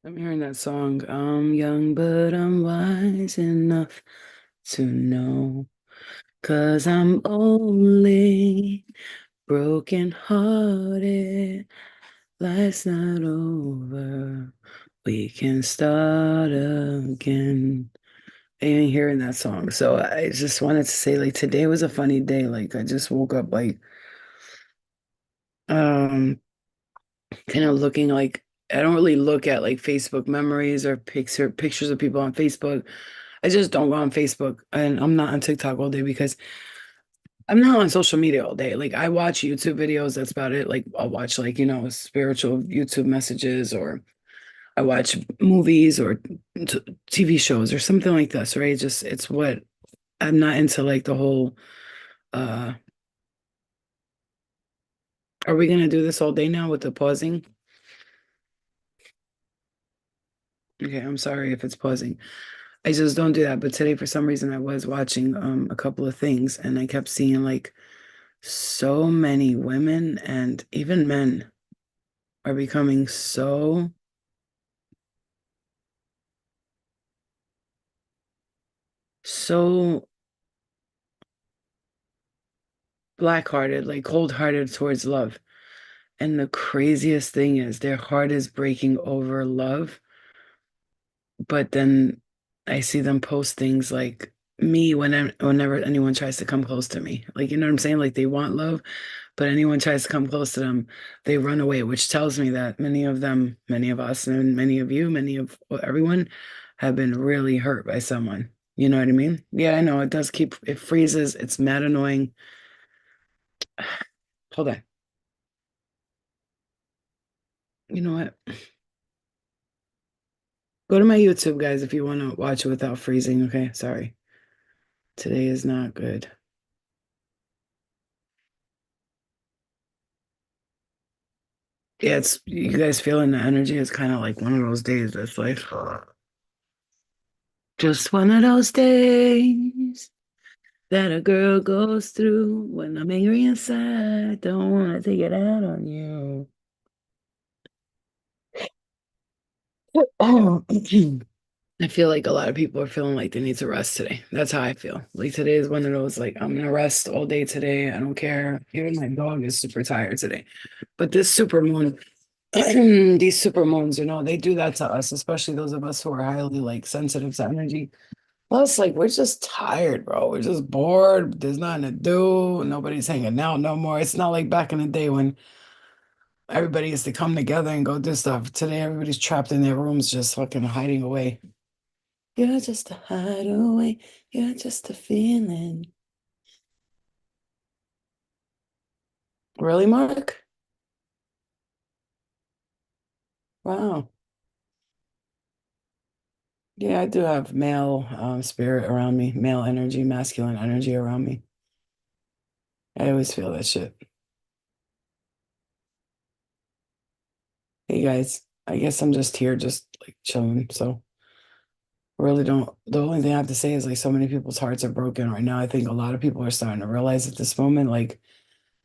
I'm hearing that song. I'm young, but I'm wise enough to know. 'Cause I'm only broken hearted. Life's not over. We can start again. I ain't hearing that song. So I just wanted to say, like, today was a funny day. Like, I just woke up, like, um, kind of looking like I don't really look at like Facebook memories or pictures of people on Facebook. I just don't go on Facebook and I'm not on TikTok all day because I'm not on social media all day. Like I watch YouTube videos, that's about it. Like I'll watch like, spiritual YouTube messages or I watch movies or TV shows or something like this, right? It's what I'm not into like the whole uh are we gonna do this all day now with the pausing? Okay, I'm sorry if it's pausing. I just don't do that. But today, for some reason, I was watching a couple of things and I kept seeing like so many women and even men are becoming so black-hearted, like cold-hearted towards love. And the craziest thing is their heart is breaking over love, but then I see them post things like me whenever anyone tries to come close to me. Like, you know what I'm saying? Like they want love, but anyone tries to come close to them, they run away, which tells me that many of them, many of us, and many of you, many of well, everyone have been really hurt by someone. You know what I mean? Yeah, I know. It freezes. It's mad annoying. Hold on. You know what? Go to my YouTube, guys, if you want to watch it without freezing. Okay, sorry. Today is not good. Yeah, it's you guys feeling the energy. It's kind of like one of those days that's like just one of those days that a girl goes through when I'm angry inside. Don't want to take it out on you. Oh, I feel like a lot of people are feeling like they need to rest today. That's how I feel. Like today is one of those like I'm gonna rest all day today. I don't care. Even my dog is super tired today. But this super moon, these super moons, they do that to us, especially those of us who are highly like sensitive to energy. Plus, like we're just tired, bro. We're just bored. There's nothing to do. Nobody's hanging out no more. It's not like back in the day when everybody used to come together and go do stuff. Today, everybody's trapped in their rooms, just fucking hiding away. You're just a hideaway. You're just a feeling. Really, Mark? Wow. Yeah, I do have male spirit around me, male energy, masculine energy around me. I always feel that shit. Hey guys, I guess I'm just here, just like chilling. So really don't. The only thing I have to say is like so many people's hearts are broken right now. I think a lot of people are starting to realize at this moment, like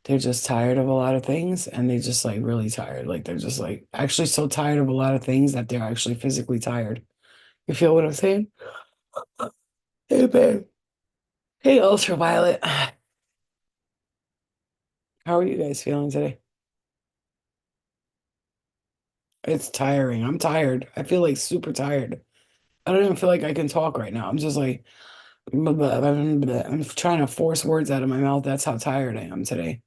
they're just tired of a lot of things and they just like really tired. Like they're just like actually so tired of a lot of things that they're actually physically tired. You feel what I'm saying? Hey, babe. Hey, Ultraviolet. How are you guys feeling today? It's tiring. I'm tired. I feel like super tired. I don't even feel like I can talk right now. I'm just like, blah, blah, blah, blah, blah. I'm trying to force words out of my mouth. That's how tired I am today.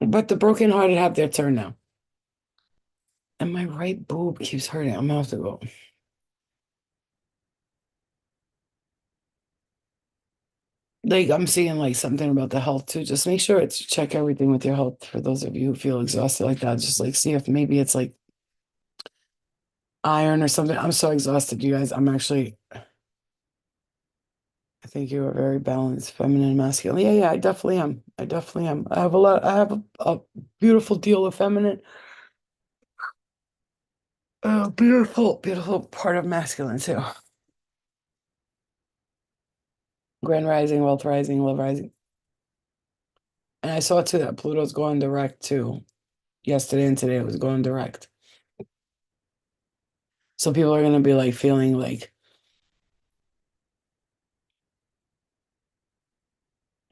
But the brokenhearted have their turn now. And my right boob keeps hurting. I'm gonna have to go. Like I'm seeing like something about the health too. Just make sure it's check everything with your health for those of you who feel exhausted like that. Just like see if maybe it's like iron or something. I'm so exhausted, you guys. I think you are very balanced, feminine and masculine. Yeah, yeah, I definitely am. I definitely am. I have a beautiful deal of feminine Oh, beautiful, beautiful part of masculine too. Grand rising, wealth rising, love rising. And I saw too that Pluto's going direct too. Yesterday and today it was going direct. So people are gonna be like feeling like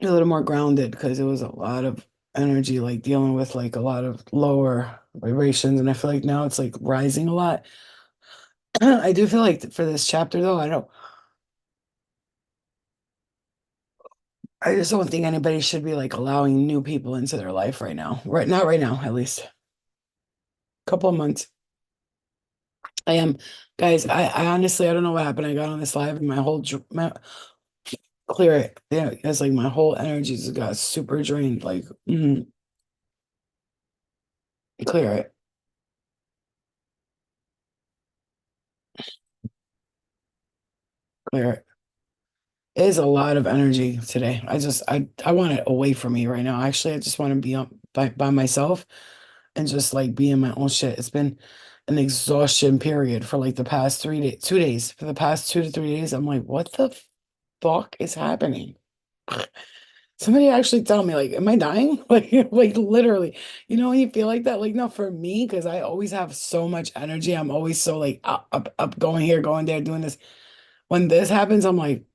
a little more grounded because it was a lot of energy, like dealing with like a lot of lower vibrations. And I feel like now it's like rising a lot. I do feel like for this chapter though, I just don't think anybody should be like allowing new people into their life right now. Right, not right now, at least. Couple of months. I am, guys. I honestly I don't know what happened. I got on this live and clear it. Yeah, it's like my whole energy just got super drained. Like, clear it, clear it. It is a lot of energy today. I want it away from me right now. Actually, I just want to be up by myself and just like be in my own shit. It's been an exhaustion period for like the past 3 days, 2 days. For the past 2 to 3 days, I'm like, what the fuck is happening? Somebody actually tell me, like, am I dying? Like literally, when you feel like that, like, no, for me, because I always have so much energy. I'm always so like up, going here, going there, doing this. When this happens, I'm like,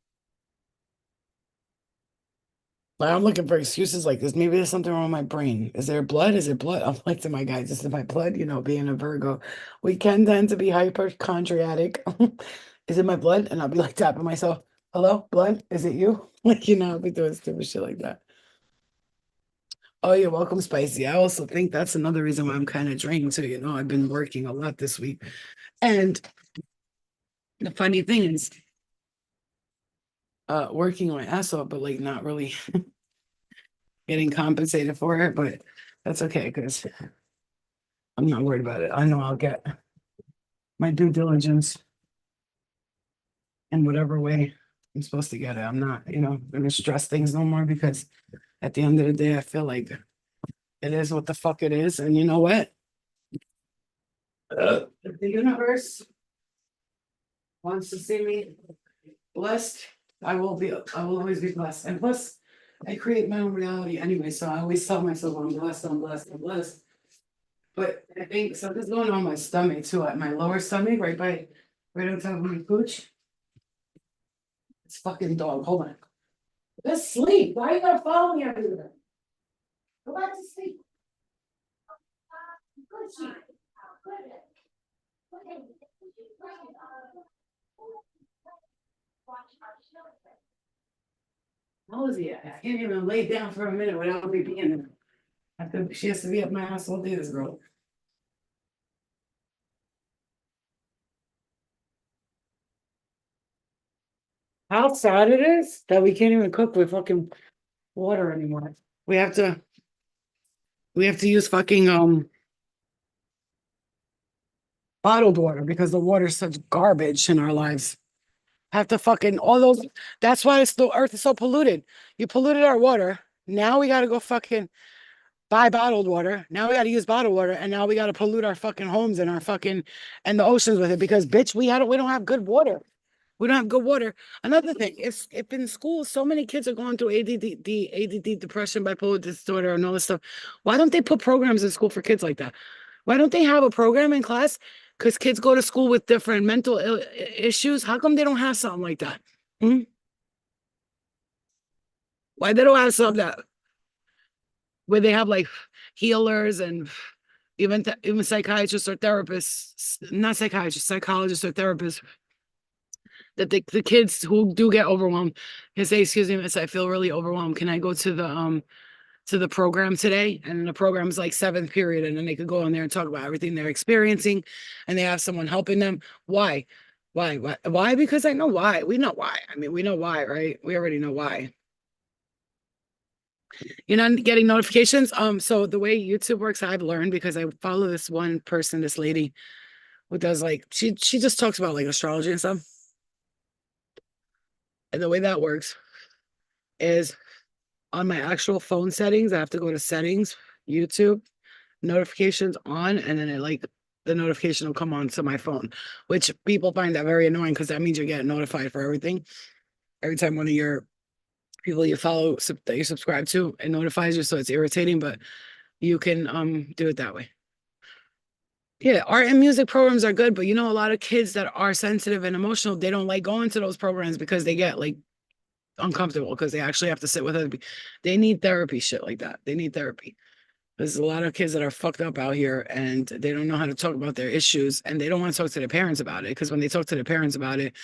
I'm looking for excuses like this. Maybe there's something wrong with my brain. Is there blood? Is it blood? I'm like to my guys, this is my blood, being a Virgo. We can tend to be hypochondriatic. Is it my blood? And I'll be like tapping myself. Hello, blood? Is it you? Like, I'll be doing stupid shit like that. Oh, you're welcome, Spicy. I also think that's another reason why I'm kind of drained too. I've been working a lot this week. And the funny thing is, working my ass off, but like not really getting compensated for it. But that's okay because I'm not worried about it. I know I'll get my due diligence in whatever way I'm supposed to get it. I'm not, gonna stress things no more because at the end of the day, I feel like it is what the fuck it is. And you know what? If the universe wants to see me blessed, I will always be blessed. And plus, I create my own reality anyway. So I always tell myself I'm blessed, I'm blessed, I'm blessed. But I think something's going on my stomach too, at my lower stomach, right on top of my pooch. It's fucking dog. Hold on. Just sleep. Why are you gonna follow me everywhere? Go back to sleep. Good sleep. How is he at? I can't even lay down for a minute without me being there. She has to be at my house all day, this girl. How sad it is that we can't even cook with fucking water anymore. We have to we have to use fucking bottled water because the water's such garbage in our lives. Have to fucking all those that's why the earth is so polluted. You polluted our water. Now we gotta go fucking buy bottled water. Now we gotta use bottled water, and now we gotta pollute our fucking homes and our fucking and the oceans with it because bitch, we don't have good water. We don't have good water. Another thing, if in school so many kids are going through ADD, depression, bipolar disorder, and all this stuff, why don't they put programs in school for kids like that? Why don't they have a program in class? Because kids go to school with different mental issues. How come they don't have something like that? Hmm? Why they don't have something that where they have like healers and even psychiatrists or therapists, not psychiatrists, psychologists or therapists that the kids who do get overwhelmed can say, excuse me, miss, I feel really overwhelmed. Can I go to the program today? And the program's like seventh period, and then they could go in there and talk about everything they're experiencing, and they have someone helping them. Why? Why? Because I know why. We know why. I mean, we know why, right? We already know why. You're not getting notifications. So the way YouTube works, I've learned because I follow this one person, this lady who does like she just talks about like astrology and stuff. And the way that works is on my actual phone settings, I have to go to settings, YouTube, notifications on, and then it like the notification will come on to my phone, which people find that very annoying because that means you're getting notified for everything. Every time one of your people you follow that you subscribe to, it notifies you, so it's irritating, but you can do it that way. Yeah, art and music programs are good, but a lot of kids that are sensitive and emotional, they don't like going to those programs because they get like uncomfortable because they actually have to sit with other people. They need therapy, shit like that. They need therapy. There's a lot of kids that are fucked up out here and they don't know how to talk about their issues and they don't want to talk to their parents about it because when they talk to their parents about it,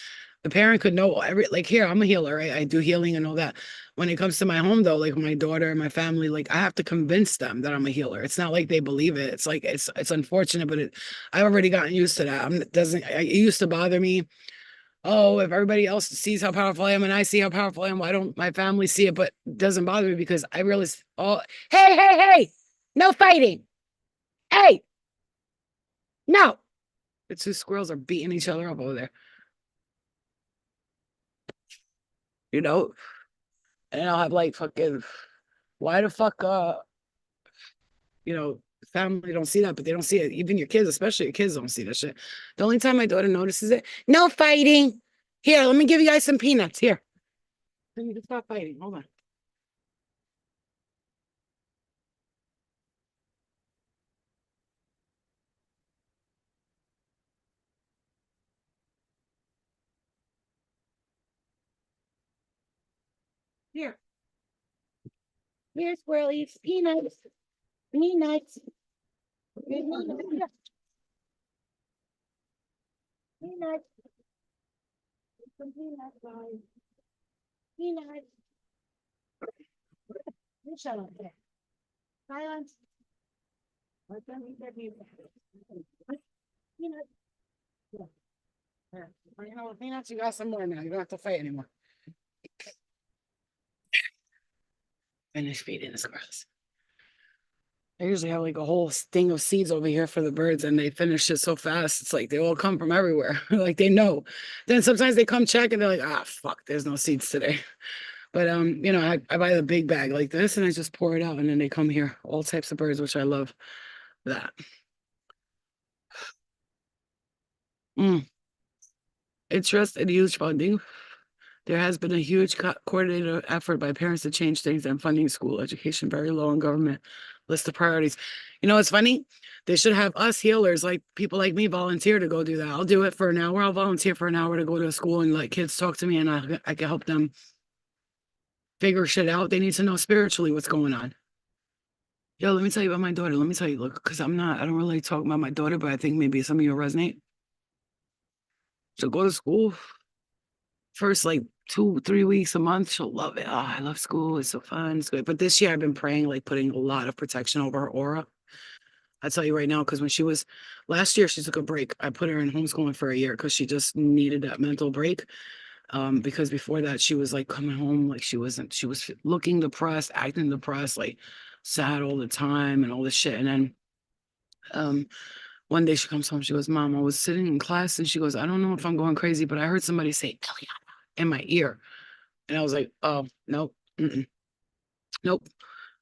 the parent could know like here, I'm a healer, right? I do healing and all that. When it comes to my home though, like my daughter and my family, like I have to convince them that I'm a healer. It's not like they believe it. It's like it's unfortunate, but I've already gotten used to that. It used to bother me. Oh, if everybody else sees how powerful I am and I see how powerful I am, why don't my family see it? But it doesn't bother me because I realize, oh, hey, hey, hey, no fighting. Hey, no. The two squirrels are beating each other up over there, you know? And I'll have like fucking, why the fuck, family don't see that, but they don't see it. Even your kids, especially your kids, don't see that shit. The only time my daughter notices it, no fighting. Here, let me give you guys some peanuts. Here. I need to stop fighting. Hold on. Here. Here, squirrelies. Peanuts. Peanuts. Peanuts. Peanuts. Some peanuts, guys. Peanuts. You shut up there. Silence. Let them eat their peanuts. Peanuts. Yeah. Here. Peanuts, you got some more now. You don't have to fight anymore. Finish feeding the squirrels. I usually have like a whole thing of seeds over here for the birds, and they finish it so fast. It's like they all come from everywhere. Like they know. Then sometimes they come check and they're like, ah, fuck, there's no seeds today. But I buy the big bag like this and I just pour it out, and then they come here, all types of birds, which I love that. Mm. Interest in huge funding. There has been a huge coordinated effort by parents to change things and funding school education very low in government list of priorities. It's funny. They should have us healers, like people like me, volunteer to go do that. I'll do it for an hour. I'll volunteer for an hour to go to a school and let kids talk to me, and I can help them figure shit out. They need to know spiritually what's going on. Yo, let me tell you about my daughter. Let me tell you, look, because I don't really talk about my daughter, but I think maybe some of you resonate. So go to school first, like 2, 3 weeks a month. She'll love it. Oh, I love school. It's so fun. It's good. But this year I've been praying, like putting a lot of protection over her aura. I tell you right now, because when she was last year, she took a break. I put her in homeschooling for a year because she just needed that mental break. Because before that, she was like coming home, like she was looking depressed, acting depressed, like sad all the time and all this shit. And then um one day she comes home, she goes, Mom, I was sitting in class and she goes, I don't know if I'm going crazy, but I heard somebody say Eliana in my ear. And I was like, oh, nope, nope.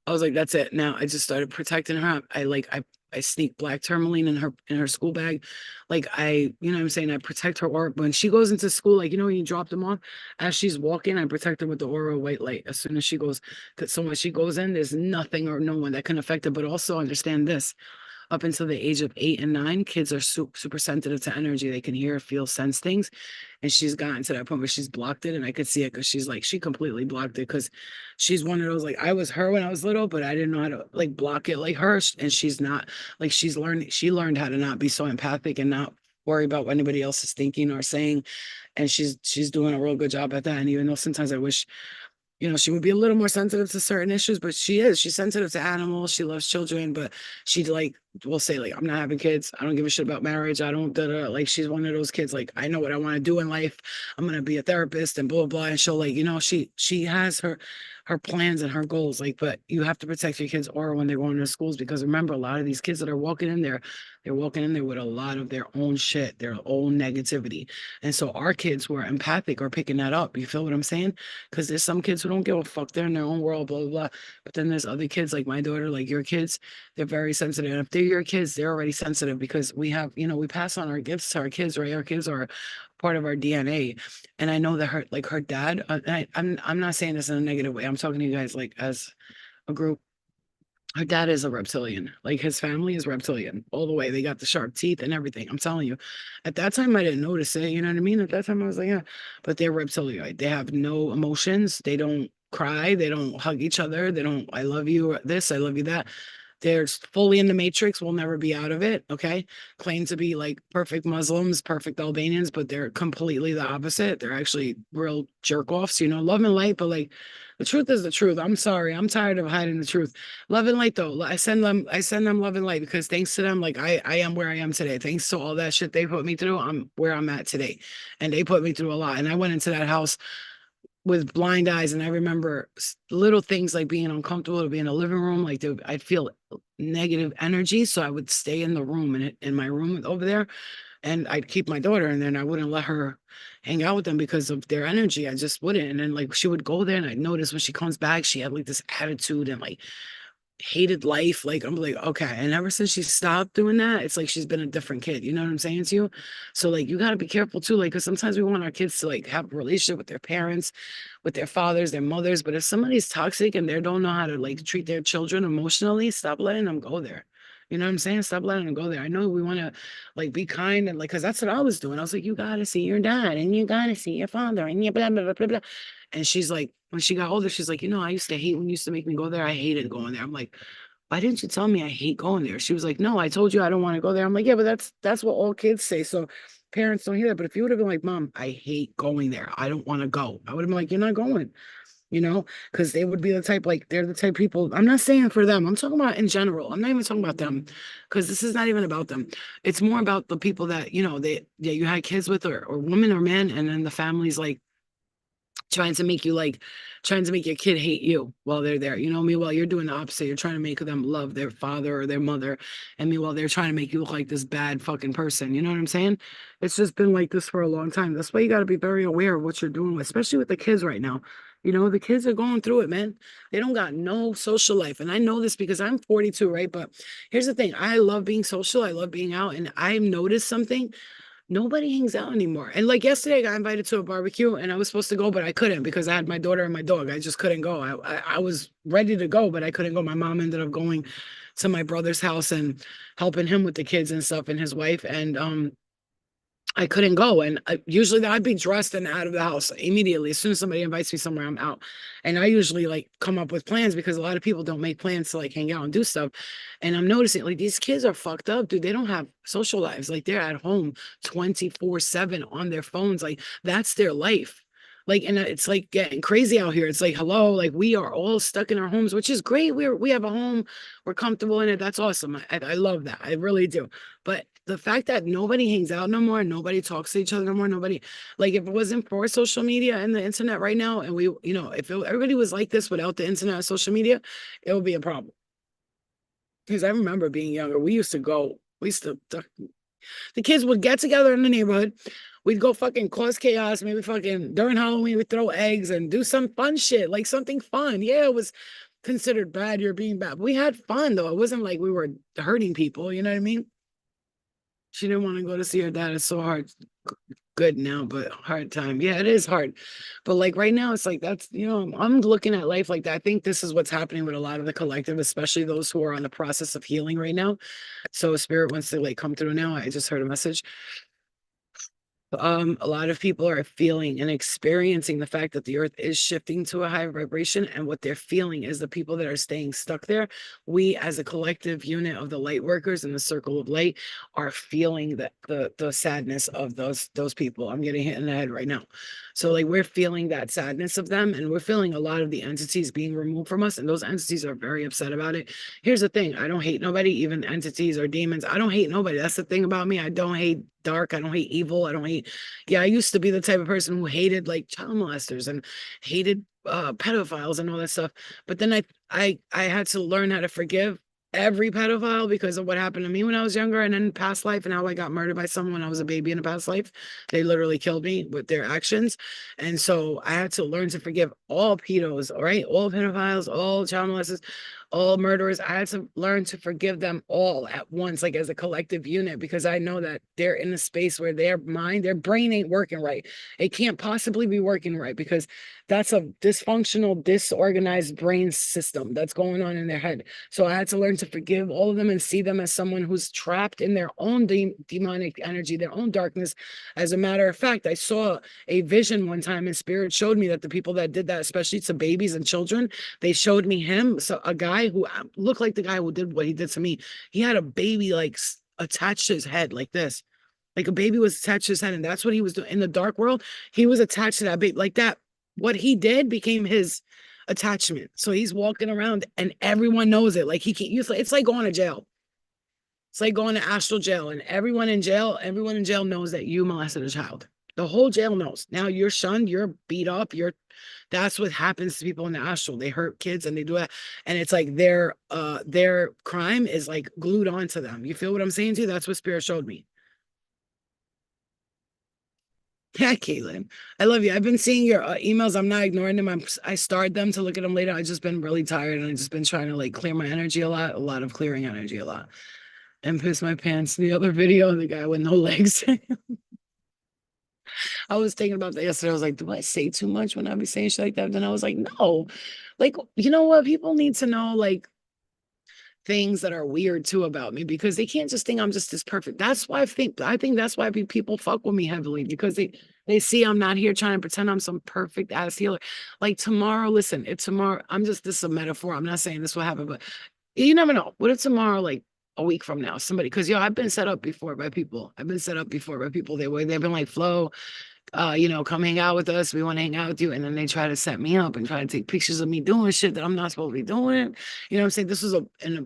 I was like, that's it. Now I just started protecting her. I sneak black tourmaline in her school bag. Like you know what I'm saying? I protect her aura. When she goes into school, like when you drop them off, as she's walking, I protect her with the aura of white light as soon as she goes. So when she goes in, there's nothing or no one that can affect her. But also understand this. Up until the age of 8 and 9, kids are super sensitive to energy. They can hear, feel, sense things. And she's gotten to that point where she's blocked it. And I could see it because she completely blocked it because she's one of those, like, I was her when I was little, but I didn't know how to like block it like her. And she's not like, she learned how to not be so empathic and not worry about what anybody else is thinking or saying. And she's doing a real good job at that. And even though sometimes I wish she would be a little more sensitive to certain issues, but she's sensitive to animals. She loves children, but she like will say like, I'm not having kids. I don't give a shit about marriage. I don't like she's one of those kids. Like, I know what I want to do in life. I'm going to be a therapist and blah, blah, blah. And she'll like, she has her plans and her goals. Like, but you have to protect your kids' aura when they're going to schools, because remember, a lot of these kids that are walking in there, they're walking in there with a lot of their own shit, their own negativity. And so our kids who are empathic are picking that up. You feel what I'm saying? Because there's some kids who don't give a fuck. They're in their own world, blah, blah, blah. But then there's other kids like my daughter, like your kids, they're very sensitive. And if they your kids, they're already sensitive because we have, we pass on our gifts to our kids, right? Our kids are part of our DNA. And I know that her dad, I'm not saying this in a negative way. I'm talking to you guys like as a group. Her dad is a reptilian. Like his family is reptilian all the way. They got the sharp teeth and everything. I'm telling you. At that time, I didn't notice it. You know what I mean? At that time, I was like, yeah. But they're reptilioid. They have no emotions. They don't cry. They don't hug each other. They don't, I love you, or this, I love you, that. They're fully in the matrix, will never be out of it. Okay. Claim to be like perfect Muslims, perfect Albanians, but they're completely the opposite. They're actually real jerk offs, love and light, but like the truth is the truth. I'm sorry. I'm tired of hiding the truth. Love and light though. I send them love and light because thanks to them, like I am where I am today. Thanks to all that shit they put me through, I'm where I'm at today. And they put me through a lot. And I went into that house with blind eyes, and I remember little things like being uncomfortable to be in a living room, like I'd feel negative energy, so I would stay in the room and in my room over there, and I'd keep my daughter, and then I wouldn't let her hang out with them because of their energy. I just wouldn't. And then like she would go there, and I'd notice when she comes back, she had like this attitude and like hated life. Like I'm like, okay. And ever since she stopped doing that, it's like she's been a different kid. You know what I'm saying to you? So like you gotta be careful too. Like, because sometimes we want our kids to like have a relationship with their parents, with their fathers, their mothers. But if somebody's toxic and they don't know how to like treat their children emotionally, stop letting them go there. You know what I'm saying? Stop letting them go there. I know we want to like be kind and like, because that's what I was doing. I was like, you gotta see your dad and you gotta see your father and you blah blah blah blah blah. And she's like, when she got older, she's like, I used to hate when you used to make me go there. I hated going there. I'm like, why didn't you tell me I hate going there? She was like, no, I told you I don't want to go there. I'm like, yeah, but that's what all kids say. So parents don't hear that. But if you would have been like, Mom, I hate going there. I don't want to go. I would have been like, you're not going, because they would be the type, like they're the type of people. I'm not saying for them. I'm talking about in general. I'm not even talking about them because this is not even about them. It's more about the people that, you had kids with or women or men. And then the family's like, trying to make your kid hate you while they're there. Meanwhile, you're doing the opposite. You're trying to make them love their father or their mother. And meanwhile, they're trying to make you look like this bad fucking person. You know what I'm saying? It's just been like this for a long time. That's why you got to be very aware of what you're doing, especially with the kids right now. The kids are going through it, man. They don't got no social life. And I know this because I'm 42, right? But here's the thing. I love being social. I love being out. And I've noticed something. Nobody hangs out anymore. And like yesterday, I got invited to a barbecue and I was supposed to go, but I couldn't because I had my daughter and my dog. I just couldn't go. I was ready to go, but I couldn't go. My mom ended up going to my brother's house and helping him with the kids and stuff and his wife. And I couldn't go. And usually I'd be dressed and out of the house immediately. As soon as somebody invites me somewhere, I'm out. And I usually like come up with plans because a lot of people don't make plans to like hang out and do stuff. And I'm noticing like these kids are fucked up, dude. They don't have social lives. Like they're at home 24/7 on their phones. Like that's their life. Like, and it's like getting crazy out here. It's like, hello, like we are all stuck in our homes, which is great. We have a home, we're comfortable in it. That's awesome. I love that. I really do. But the fact that nobody hangs out no more, nobody talks to each other no more, nobody, like if it wasn't for social media and the internet right now, and we, if everybody was like this without the internet and social media, it would be a problem. Because I remember being younger, we used to, the kids would get together in the neighborhood. We'd go fucking cause chaos. Maybe fucking during Halloween, we'd throw eggs and do some fun shit, like something fun. Yeah, it was considered bad. You're being bad. We had fun though. It wasn't like we were hurting people. You know what I mean? She didn't want to go to see her dad. It's so hard. Good now, but hard time. Yeah, it is hard. But like right now, it's like that's, I'm looking at life like that. I think this is what's happening with a lot of the collective, especially those who are on the process of healing right now. So spirit wants to like come through now. I just heard a message. A lot of people are feeling and experiencing the fact that the earth is shifting to a higher vibration, and what they're feeling is the people that are staying stuck there. We as a collective unit of the light workers in the circle of light are feeling the sadness of those people. I'm getting hit in the head right now. So like we're feeling that sadness of them, and we're feeling a lot of the entities being removed from us, and those entities are very upset about it. Here's the thing. I don't hate nobody, even entities or demons. I don't hate nobody. That's the thing about me. I don't hate dark. I don't hate evil. I don't hate. Yeah, I used to be the type of person who hated like child molesters and hated pedophiles and all that stuff. But then I had to learn how to forgive every pedophile because of what happened to me when I was younger and in past life, and how I got murdered by someone when I was a baby in a past life. They literally killed me with their actions. And so I had to learn to forgive all pedos, all right? All pedophiles, all child molesters, all murderers. I had to learn to forgive them all at once, like as a collective unit, because I know that they're in a space where their mind, their brain ain't working right. It can't possibly be working right because that's a dysfunctional, disorganized brain system that's going on in their head. So I had to learn to forgive all of them and see them as someone who's trapped in their own demonic energy, their own darkness. As a matter of fact, I saw a vision one time and spirit showed me that the people that did that, especially to babies and children, they showed me him. So a guy who looked like the guy who did what he did to me, he had a baby like attached to his head like this. Like a baby was attached to his head, and that's what he was doing in the dark world. He was attached to that baby like that. What he did became his attachment. So he's walking around, and everyone knows it. Like he can't. It's like going to jail. It's like going to astral jail, and everyone in jail knows that you molested a child. The whole jail knows. Now you're shunned, you're beat up, you're that's what happens to people in the astral. They hurt kids and they do that. And it's like their crime is like glued onto them. You feel what I'm saying to you? That's what spirit showed me. Yeah, Caitlin. I love you. I've been seeing your emails. I'm not ignoring them. I starred them to look at them later. I've just been really tired and I've just been trying to like clear my energy a lot of clearing energy a lot. And piss my pants. The other video, the guy with no legs. I was thinking about that yesterday. I was like, do I say too much when I be saying shit like that? Then I was like, no. Like, you know what? People need to know like things that are weird too about me because they can't just think I'm just this perfect. That's why I think that's why people fuck with me heavily because they see I'm not here trying to pretend I'm some perfect ass healer. Like tomorrow, listen, it's tomorrow. I'm just this is a metaphor. I'm not saying this will happen, but you never know. What if tomorrow, like a week from now, somebody because yo, I've been set up before by people. I've been set up before by people. They've been like, Flo, come hang out with us. We want to hang out with you. And then they try to set me up and try to take pictures of me doing shit that I'm not supposed to be doing. You know what I'm saying? This was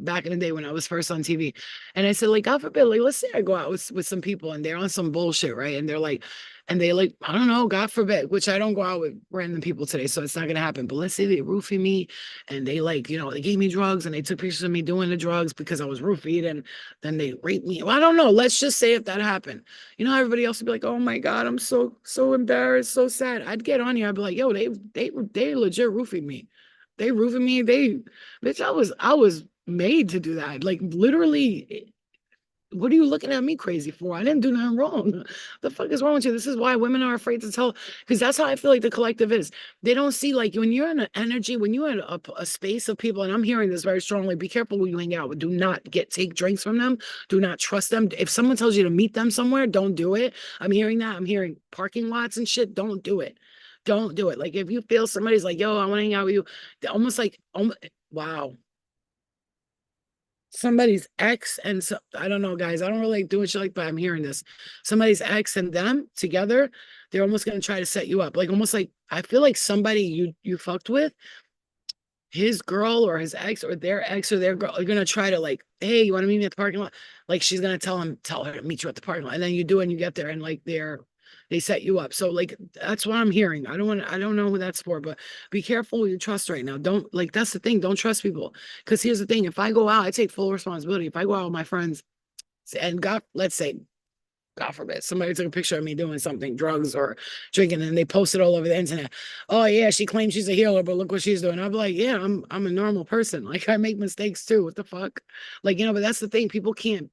back in the day when I was first on TV. And I said, like, God forbid, like, let's say I go out with some people and they're on some bullshit, right? And they're like, and they like, I don't know, God forbid, which I don't go out with random people today, so it's not gonna happen. But let's say they roofie me and they like, they gave me drugs and they took pictures of me doing the drugs because I was roofied and then they raped me. Well, I don't know. Let's just say if that happened. Everybody else would be like, "Oh my God, I'm so embarrassed, so sad." I'd get on here, I'd be like, "Yo, they legit roofied me. They roofied me. Bitch, I was made to do that. Like literally, what are you looking at me crazy for? I didn't do nothing wrong. The fuck is wrong with you? This is why women are afraid to tell, because that's how I feel like the collective is. They don't see like when you're in an energy, when you're in a space of people, and I'm hearing this very strongly. Be careful who you hang out with. Do not take drinks from them. Do not trust them. If someone tells you to meet them somewhere, don't do it. I'm hearing that. I'm hearing parking lots and shit. Don't do it. Don't do it. Like if you feel somebody's like, "Yo, I want to hang out with you," almost like, wow, somebody's ex and so I don't know, guys. I don't really like doing shit like, but I'm hearing this. Somebody's ex and them together, they're almost gonna try to set you up. Like almost like I feel like somebody you fucked with his girl or his ex or their girl are gonna try to like, hey, you want to meet me at the parking lot? Like she's gonna tell her to meet you at the parking lot, and then you do, and you get there, and like they set you up. So like that's what I'm hearing. I don't know who that's for, but be careful who you trust right now. Don't like that's the thing. Don't trust people. Because here's the thing: if I go out, I take full responsibility. If I go out with my friends, and God, let's say God forbid, somebody took a picture of me doing something, drugs or drinking, and they posted all over the internet. Oh yeah, she claims she's a healer, but look what she's doing. I'm like, yeah, I'm a normal person. Like I make mistakes too. What the fuck? Like, but that's the thing. People can't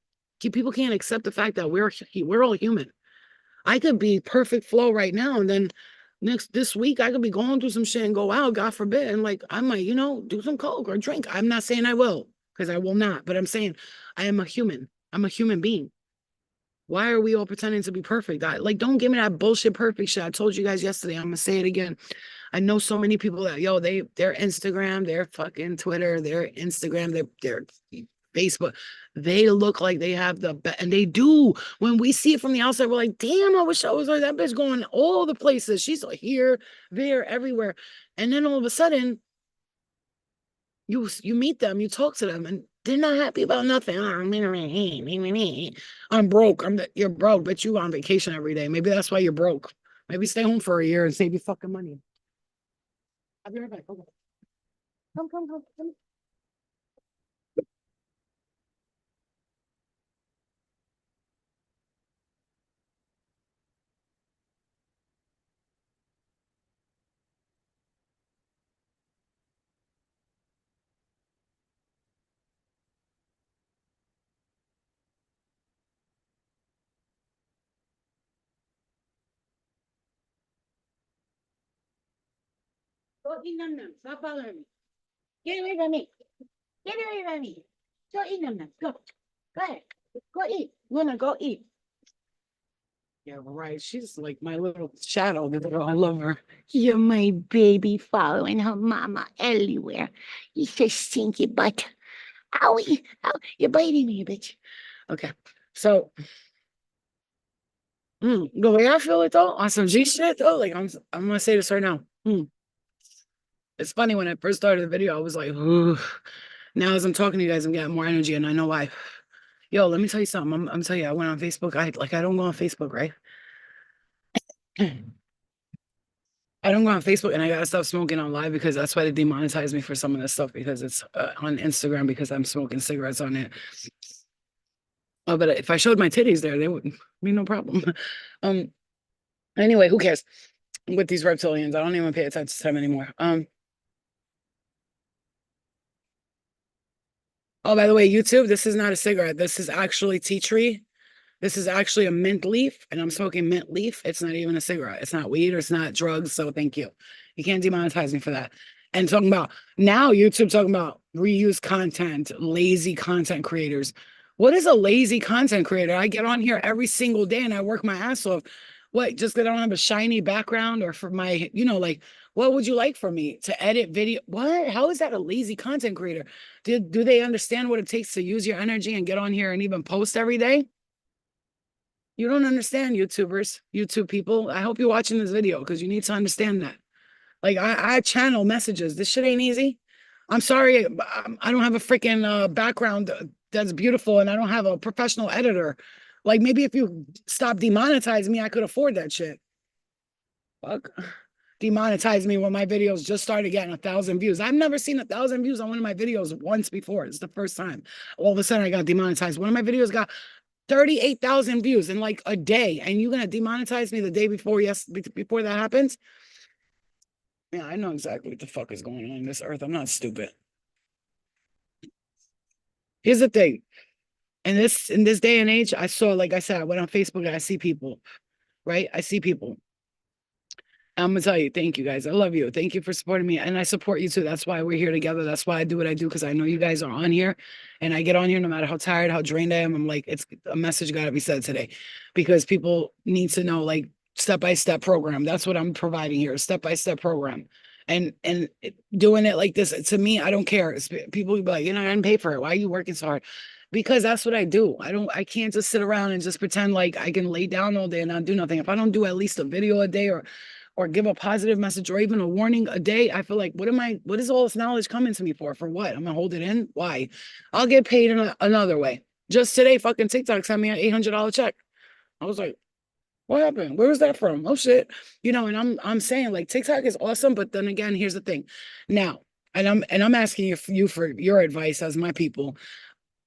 accept the fact that we're all human. I could be perfect flow right now, and then this week I could be going through some shit and go out, God forbid, and like I might, do some coke or drink. I'm not saying I will, because I will not, but I'm saying I am a human. I'm a human being. Why are we all pretending to be perfect? Like, don't give me that bullshit perfect shit. I told you guys yesterday. I'm gonna say it again. I know so many people that their Instagram, their fucking Twitter, their Instagram, their Facebook, they look like they have the best, and they do. When we see it from the outside, we're like, damn, I wish I was like that bitch going all the places. She's here, there, everywhere. And then all of a sudden, you meet them, you talk to them, and they're not happy about nothing. I'm broke. You're broke, but you on vacation every day. Maybe that's why you're broke. Maybe stay home for a year and save you fucking money. I'll be right back. Okay. Come. Go eat num num. Stop bothering me. Get away from me. Get away from me. Go eat num num. Go. Go ahead. Go eat. Luna, go eat. Yeah, right. She's like my little shadow. I love her. You're my baby following her mama everywhere. You so stinky butt. Owie. Ow. You're biting me, bitch. Okay. So the way I feel it though, on some G shit though, like I'm gonna say this right now. It's funny when I first started the video, I was like, ooh. Now as I'm talking to you guys, I'm getting more energy, and I know why. Yo, let me tell you something. I'm telling you, I went on Facebook. I don't go on Facebook, right? I don't go on Facebook, and I gotta stop smoking on live because that's why they demonetize me for some of this stuff because it's on Instagram because I'm smoking cigarettes on it. Oh, but if I showed my titties there, they wouldn't be no problem. um. Anyway, who cares? With these reptilians, I don't even pay attention to them anymore. Oh, by the way, YouTube, this is not a cigarette. This is actually tea tree. This is actually a mint leaf, and I'm smoking mint leaf. It's not even a cigarette. It's not weed or it's not drugs. So thank you. You can't demonetize me for that. And talking about now, YouTube talking about reuse content, lazy content creators. What is a lazy content creator? I get on here every single day and I work my ass off. What, just that I don't have a shiny background or for my, like, what would you like for me to edit video? What? How is that a lazy content creator? Do they understand what it takes to use your energy and get on here and even post every day? You don't understand, YouTubers, YouTube people. I hope you're watching this video because you need to understand that. Like I channel messages. This shit ain't easy. I'm sorry, I don't have a freaking background that's beautiful, and I don't have a professional editor. Like maybe if you stop demonetizing me, I could afford that shit. Fuck. Demonetize me when my videos just started getting 1,000 views. I've never seen 1,000 views on one of my videos once before. It's the first time. All of a sudden I got demonetized. One of my videos got 38,000 views in like a day, and you're gonna demonetize me the day before? Yes, before that happens. Yeah, I know exactly what the fuck is going on this earth. I'm not stupid. Here's the thing. In this day and age, I saw, like I said, I went on Facebook and I see people, right? I see people. I'm gonna tell you, thank you guys. I love you. Thank you for supporting me. And I support you too. That's why we're here together. That's why I do what I do, because I know you guys are on here. And I get on here no matter how tired, how drained I am. I'm like, it's a message gotta be said today. Because people need to know, like, step-by-step program. That's what I'm providing here, a step-by-step program. And doing it like this, to me, I don't care. People will be like, I didn't pay for it. Why are you working so hard? Because that's what I do. I can't just sit around and just pretend like I can lay down all day and not do nothing. If I don't do at least a video a day or give a positive message or even a warning a day, I feel like, what is all this knowledge coming to me for? For what? I'm gonna hold it in? Why? I'll get paid in another way. Just today, fucking TikTok sent me an $800 check. I was like, what happened? Where was that from? Oh shit. And I'm saying, like, TikTok is awesome, but then again, here's the thing. Now, and I'm asking you for your advice as my people.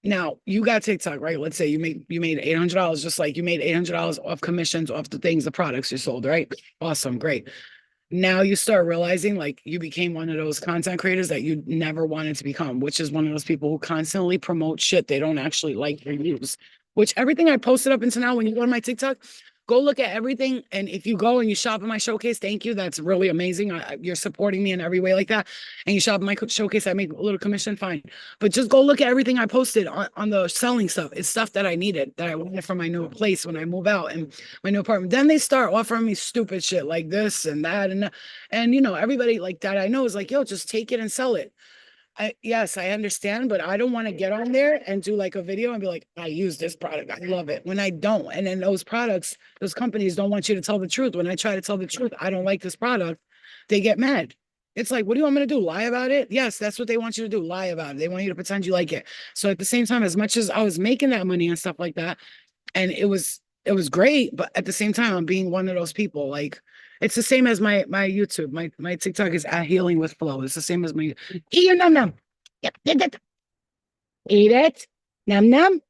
Now, you got TikTok, right? Let's say you made $800, just like you made $800 off commissions off the things, the products you sold, right? Awesome, great. Now you start realizing, like, you became one of those content creators that you never wanted to become, which is one of those people who constantly promote shit they don't actually like or use. Which everything I posted up until now, when you go to my TikTok, go look at everything. And if you go and you shop in my showcase, thank you. That's really amazing. You're supporting me in every way like that. And you shop in my showcase, I make a little commission, fine. But just go look at everything I posted on the selling stuff. It's stuff that I needed, that I wanted for my new place when I move out and my new apartment. Then they start offering me stupid shit like this and that. And everybody like that I know is like, yo, just take it and sell it. Yes, I understand, but I don't want to get on there and do like a video and be like, I use this product. I love it, when I don't. And then those products, those companies don't want you to tell the truth. When I try to tell the truth, I don't like this product, they get mad. It's like, what do you want me to do? Lie about it? Yes, that's what they want you to do. Lie about it. They want you to pretend you like it. So at the same time, as much as I was making that money and stuff like that, and it was great, but at the same time, I'm being one of those people. Like, it's the same as my YouTube. My TikTok is at Healing with Flow. It's the same as my eat your num num. Yep, eat it. Num num.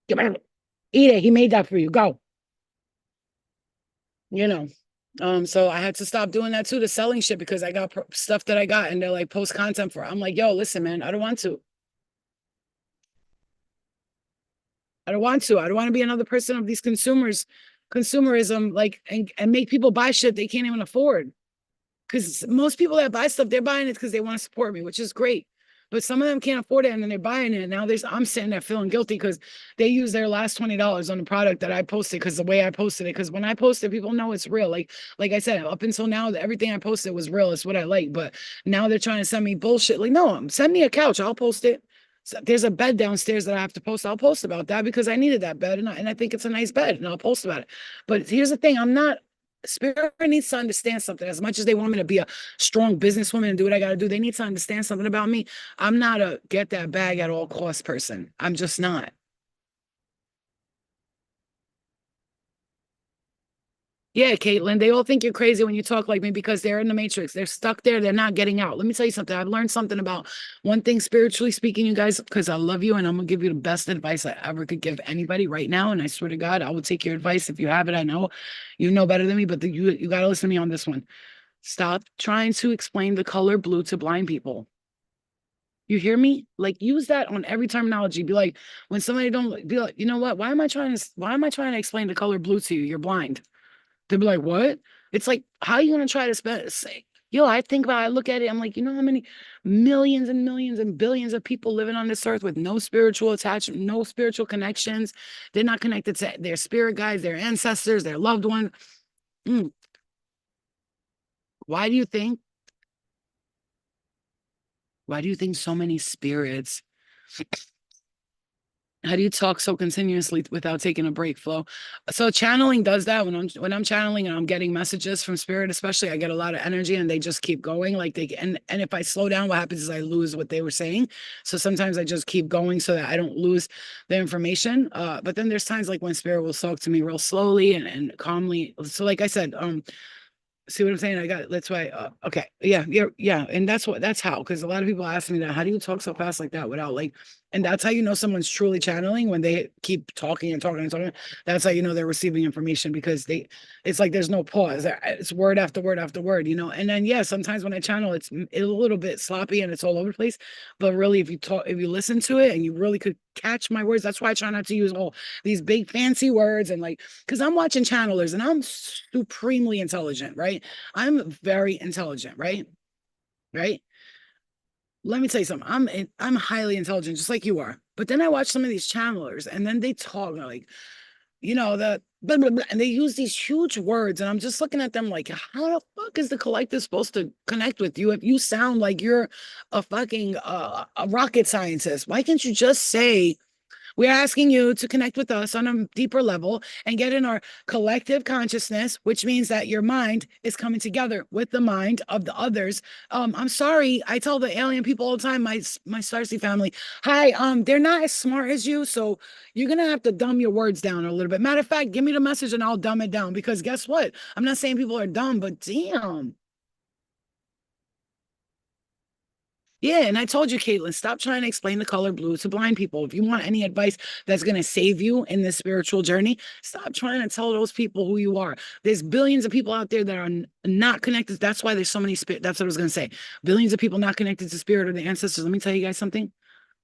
Eat it. He made that for you. Go. You know. So I had to stop doing that too, the selling shit, because I got stuff that I got and they're like, post content for. I'm like, yo, listen, man, I don't want to. I don't want to. I don't want to be another person of these consumerism, like, and make people buy shit they can't even afford. Because most people that buy stuff, they're buying it because they want to support me, which is great. But some of them can't afford it and then they're buying it. Now I'm sitting there feeling guilty because they use their last $20 on the product that I posted because the way I posted it. Because when I posted, people know it's real. Like I said, up until now, everything I posted was real. It's what I like. But now they're trying to send me bullshit. Like, no, send me a couch. I'll post it. So there's a bed downstairs that I have to post. I'll post about that because I needed that bed and I think it's a nice bed and I'll post about it. But here's the thing, I'm not Spirit needs to understand something. As much as they want me to be a strong businesswoman and do what I got to do, they need to understand something about me. I'm not a get that bag at all costs person. I'm just not. Yeah, Caitlin, they all think you're crazy when you talk like me because they're in the matrix. They're stuck there. They're not getting out. Let me tell you something. I've learned something about one thing spiritually speaking, you guys, because I love you and I'm going to give you the best advice I ever could give anybody right now. And I swear to God, I will take your advice. If you have it, I know you know better than me, but you got to listen to me on this one. Stop trying to explain the color blue to blind people. You hear me? Like use that on every terminology. Be like, when somebody don't be like, you know what? Why am I trying to explain the color blue to you? You're blind. They'll be like, what? It's like, how are you gonna try to say, yo, I look at it, I'm like, you know how many millions and millions and billions of people living on this earth with no spiritual attachment, no spiritual connections. They're not connected to their spirit guides, their ancestors, their loved ones. Mm. Why do you think? Why do you think so many spirits how do you talk so continuously without taking a break, Flo? So channeling does that when I'm channeling and I'm getting messages from spirit, especially I get a lot of energy and they just keep going. Like and if I slow down, what happens is I lose what they were saying. So sometimes I just keep going so that I don't lose the information. But then there's times like when spirit will talk to me real slowly and calmly. So like I said, see what I'm saying? I got it. That's why. Okay. Yeah. Yeah. And that's how, because a lot of people ask me that, how do you talk so fast like that without like, and that's how you know someone's truly channeling when they keep talking and talking and talking. That's how you know they're receiving information because it's like there's no pause. It's word after word after word, you know? And then, yeah, sometimes when I channel, it's a little bit sloppy and it's all over the place. But really, if you listen to it and you really could catch my words, that's why I try not to use all these big fancy words and like, because I'm watching channelers and I'm supremely intelligent, right? I'm very intelligent, right? Right? Let me tell you something. I'm highly intelligent, just like you are. But then I watch some of these channelers, and then they talk like, the blah, blah, blah, and they use these huge words, and I'm just looking at them like, how the fuck is the collective supposed to connect with you if you sound like you're a fucking a rocket scientist? Why can't you just say we're asking you to connect with us on a deeper level and get in our collective consciousness, which means that your mind is coming together with the mind of the others. I'm sorry, I tell the alien people all the time, my Starcy family, hi, they're not as smart as you, so you're gonna have to dumb your words down a little bit. Matter of fact, give me the message and I'll dumb it down because guess what? I'm not saying people are dumb, but damn. Yeah, and I told you, Caitlin, stop trying to explain the color blue to blind people. If you want any advice that's going to save you in this spiritual journey, stop trying to tell those people who you are. There's billions of people out there that are not connected. That's why there's so many spirit. That's what I was going to say. Billions of people not connected to spirit or the ancestors. Let me tell you guys something.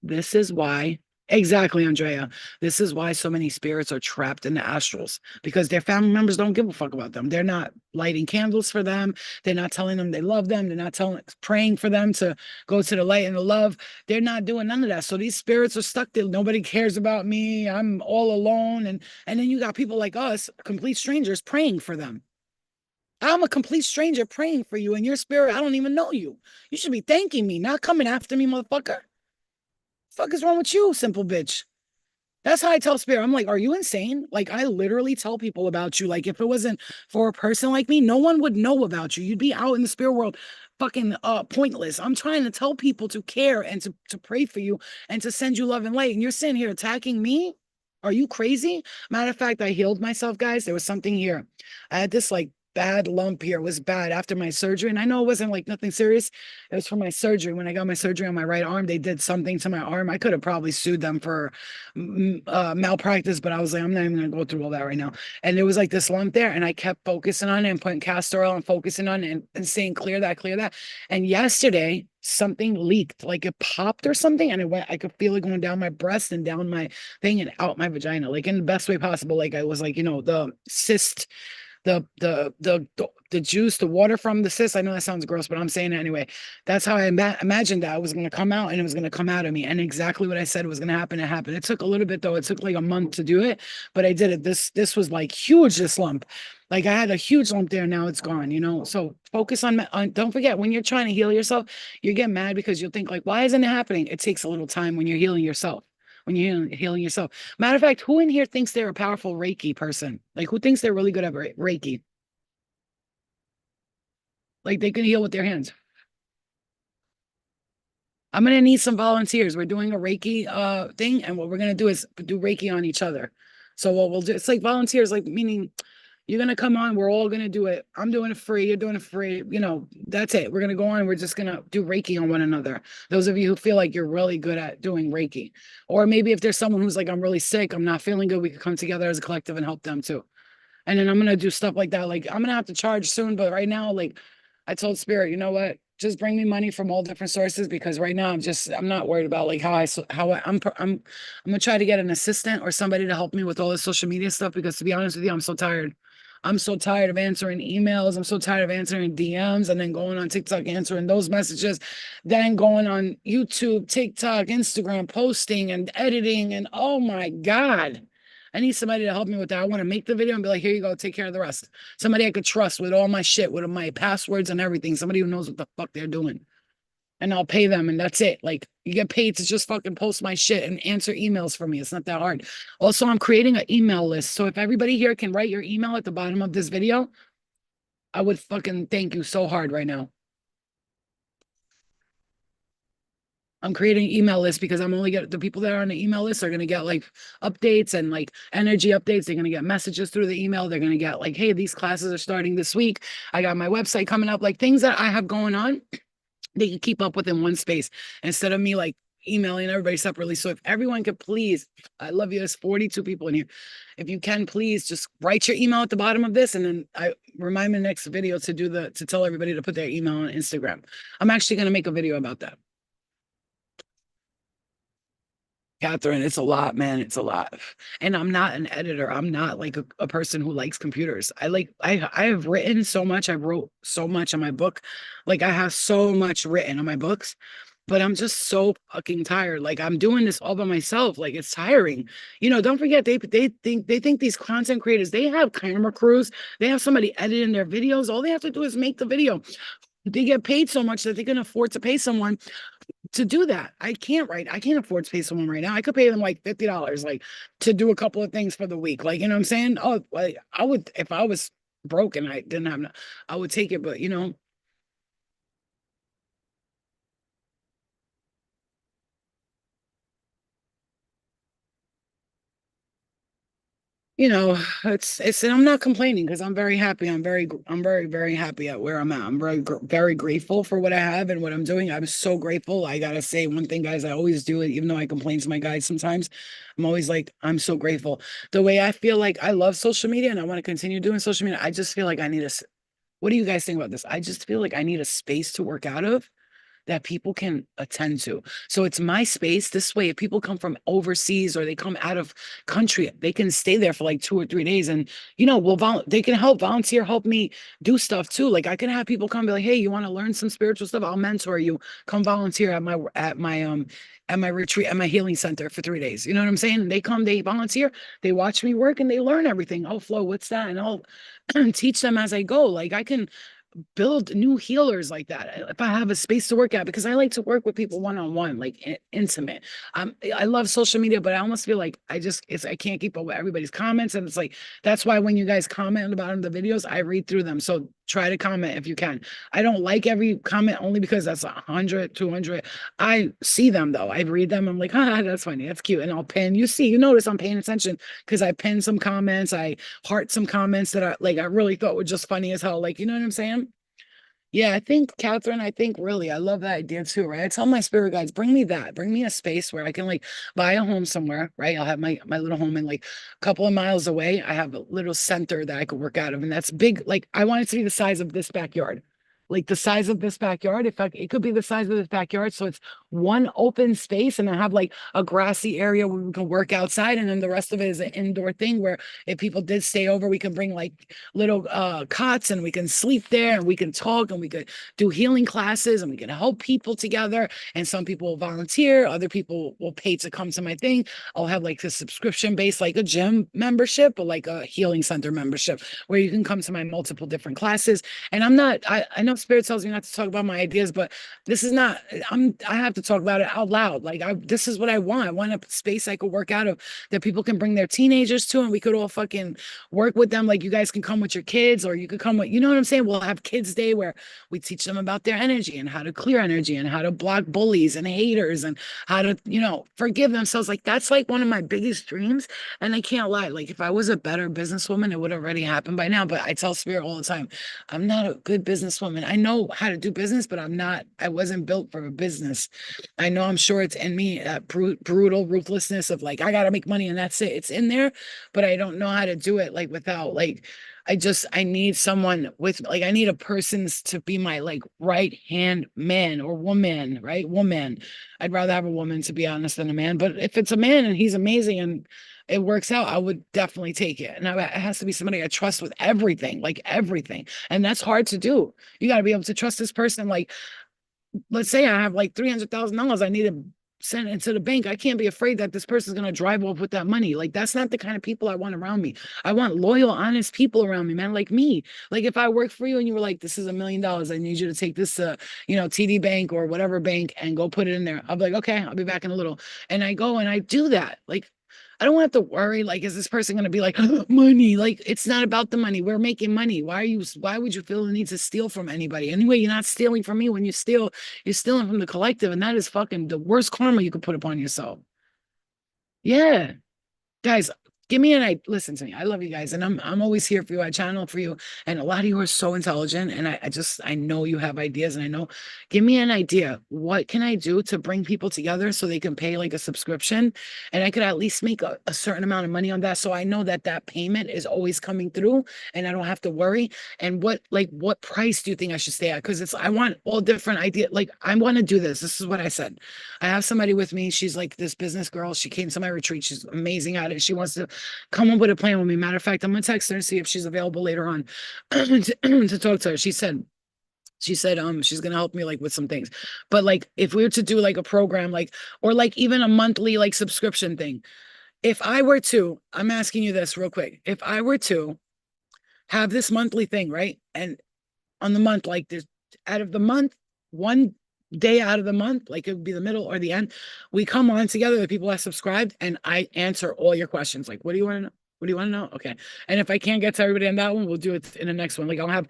This is why, exactly, Andrea. This is why so many spirits are trapped in the astrals because their family members don't give a fuck about them. They're not lighting candles for them. They're not telling them they love them. They're not praying for them to go to the light and the love. They're not doing none of that. So these spirits are stuck there. Nobody cares about me. I'm all alone. And then you got people like us, complete strangers, praying for them. I'm a complete stranger praying for you, and your spirit, I don't even know you. You should be thanking me, not coming after me, motherfucker. Fuck is wrong with you, simple bitch? That's how I tell spirit. I'm like, are you insane? Like, I literally tell people about you. Like, if it wasn't for a person like me, no one would know about you. You'd be out in the spirit world fucking pointless. I'm trying to tell people to care and to pray for you and to send you love and light. And you're sitting here attacking me? Are you crazy? Matter of fact, I healed myself, guys. There was something here. I had this like bad lump here. It was bad after my surgery. And I know it wasn't like nothing serious. It was from my surgery. When I got my surgery on my right arm, they did something to my arm. I could have probably sued them for malpractice, but I was like, I'm not even going to go through all that right now. And there was like this lump there. And I kept focusing on it and putting castor oil and focusing on it and saying, clear that, clear that. And yesterday, something leaked, like it popped or something. And it went, I could feel it going down my breast and down my thing and out my vagina, like in the best way possible. Like I was like, the cyst the juice, the water from the cyst. I know that sounds gross, but I'm saying it anyway. That's how I imagined that it was going to come out, and it was going to come out of me. And exactly what I said was going to happen, it happened. It took a little bit though. It took like a month to do it, but I did it. This was like huge, this lump. Like I had a huge lump there, now it's gone, you know. So focus on don't forget, when you're trying to heal yourself, you get mad because you'll think like, why isn't it happening? It takes a little time when you're healing yourself. When you're healing yourself. Matter of fact, who in here thinks they're a powerful Reiki person? Like who thinks they're really good at Reiki? Like they can heal with their hands. I'm gonna need some volunteers. We're doing a Reiki thing, and what we're gonna do is do Reiki on each other. So what we'll do, it's like volunteers, like meaning you're gonna come on, we're all gonna do it. I'm doing it free, you're doing it free, you know, that's it. We're gonna go on, we're just gonna do Reiki on one another. Those of you who feel like you're really good at doing Reiki. Or maybe if there's someone who's like, I'm really sick, I'm not feeling good, we could come together as a collective and help them too. And then I'm gonna do stuff like that. Like I'm gonna have to charge soon, but right now, like I told Spirit, you know what? Just bring me money from all different sources because right now I'm not worried about like I'm gonna try to get an assistant or somebody to help me with all the social media stuff because to be honest with you, I'm so tired. I'm so tired of answering emails. I'm so tired of answering DMs and then going on TikTok answering those messages, then going on YouTube, TikTok, Instagram, posting and editing. And oh my God, I need somebody to help me with that. I want to make the video and be like, here you go, take care of the rest. Somebody I could trust with all my shit, with my passwords and everything. Somebody who knows what the fuck they're doing. And I'll pay them and that's it. Like you get paid to just fucking post my shit and answer emails for me. It's not that hard. Also, I'm creating an email list. So if everybody here can write your email at the bottom of this video, I would fucking thank you so hard right now. I'm creating an email list because I'm only get the people that are on the email list are gonna get like updates and like energy updates. They're gonna get messages through the email. They're gonna get like, hey, these classes are starting this week. I got my website coming up, like things that I have going on, they can keep up with in one space instead of me like emailing everybody separately. So if everyone could please, I love you. There's 42 people in here. If you can please just write your email at the bottom of this and then I remind me next video to to tell everybody to put their email on Instagram. I'm actually gonna make a video about that. Catherine, it's a lot, man. It's a lot. And I'm not an editor. I'm not like a person who likes computers. I have written so much. I wrote so much on my book. Like I have so much written on my books, but I'm just so fucking tired. Like I'm doing this all by myself. Like it's tiring. You know, don't forget they think these content creators, they have camera crews, they have somebody editing their videos. All they have to do is make the video. They get paid so much that they can afford to pay someone to do that. I can't afford to pay someone right now. I could pay them like $50, like to do a couple of things for the week. Like, you know what I'm saying? Oh, like I would, if I was broke and I didn't have, I would take it. But it's, and I'm not complaining because I'm very happy. I'm very happy at where I'm at. I'm very grateful for what I have and what I'm doing. I'm so grateful. I gotta say one thing, guys, I always do it, even though I complain to my guys sometimes. I'm always like, I'm so grateful. The way I feel like I love social media and I want to continue doing social media, I just feel like I need what do you guys think about this? I just feel like I need a space to work out of that people can attend to. So it's my space. This way, if people come from overseas or they come out of country, they can stay there for like 2 or 3 days and, they can volunteer, help me do stuff too. Like I can have people come be like, hey, you want to learn some spiritual stuff? I'll mentor you. Come volunteer at my retreat, at my healing center for 3 days. You know what I'm saying? And they come, they volunteer, they watch me work and they learn everything. Oh, Flo, what's that? And I'll teach them as I go. Like I can build new healers like that if I have a space to work at because I like to work with people one-on-one, like intimate. I love social media, but I almost feel like I can't keep up with everybody's comments, and it's like that's why when you guys comment about the videos, I read through them. So try to comment if you can. I don't like every comment only because that's 100, 200. I see them though. I read them. I'm like, that's funny, that's cute, and I'll pin. You notice I'm paying attention because I pin some comments. I heart some comments that I really thought were just funny as hell. Like, you know what I'm saying? Yeah, I think, Catherine, I think really, I love that idea too, right? I tell my spirit guides, bring me that, bring me a space where I can like buy a home somewhere, right? I'll have my little home and like a couple of miles away. I have a little center that I could work out of, and that's big. Like I want it to be the size of this backyard, like the size of this backyard. It could be the size of this backyard, so it's one open space and I have like a grassy area where we can work outside. And then the rest of it is an indoor thing where if people did stay over, we can bring like little cots and we can sleep there and we can talk and we could do healing classes and we can help people together. And some people will volunteer, other people will pay to come to my thing. I'll have like a subscription based, like a gym membership or like a healing center membership where you can come to my multiple different classes. And I know spirit tells me not to talk about my ideas, but this is not, I have to talk about it out loud. Like this is what I want. I want a space I could work out of that people can bring their teenagers to and we could all fucking work with them. Like you guys can come with your kids or you could come with, you know what I'm saying? We'll have kids day where we teach them about their energy and how to clear energy and how to block bullies and haters and how to, forgive themselves. Like that's like one of my biggest dreams. And I can't lie. Like if I was a better businesswoman, it would have already happened by now. But I tell Spirit all the time, I'm not a good businesswoman. I know how to do business, but I wasn't built for a business. I know I'm sure it's in me, that brutal ruthlessness of like, I got to make money and that's it. It's in there, but I don't know how to do it like without like, I need someone with like, I need a person's to be my like right hand man or woman, right? Woman. I'd rather have a woman to be honest than a man. But if it's a man and he's amazing and it works out, I would definitely take it. And it has to be somebody I trust with everything, like everything. And that's hard to do. You got to be able to trust this person. Like, let's say I have like $300,000 I need to send into the bank. I can't be afraid that this person's going to drive off with that money. Like, that's not the kind of people I want around me. I want loyal, honest people around me, man, like me. Like, if I work for you and you were like, this is $1 million, I need you to take this to, TD Bank or whatever bank and go put it in there. I'll be like, okay, I'll be back in a little. And I go and I do that. Like, I don't have to worry, like, is this person going to be like, money? Like, it's not about the money. We're making money. Why would you feel the need to steal from anybody? Anyway, you're not stealing from me. When you steal, you're stealing from the collective. And that is fucking the worst karma you could put upon yourself. Yeah. Guys, give me listen to me. I love you guys, and I'm always here for you. I channel for you, and a lot of you are so intelligent, and I know you have ideas, and I know. Give me an idea. What can I do to bring people together so they can pay like a subscription, and I could at least make a certain amount of money on that, so I know that that payment is always coming through, and I don't have to worry. And what price do you think I should stay at? Because I want all different ideas. Like I want to do this. This is what I said. I have somebody with me. She's like this business girl. She came to my retreat. She's amazing at it. She wants to come up with a plan with me. Matter of fact, I'm gonna text her and see if she's available later on to talk to her. She said she's gonna help me like with some things. But like if we were to do like a program, like or like even a monthly like subscription thing. If I were to, I'm asking you this real quick. If I were to have this monthly thing, right? And on the month, like this out of the month, one day out of the month, like it would be the middle or the end, we come on together, the people that subscribed, and I answer all your questions. Like, what do you want to know? What do you want to know? Okay. And if I can't get to everybody on that one, we'll do it in the next one. Like I'll have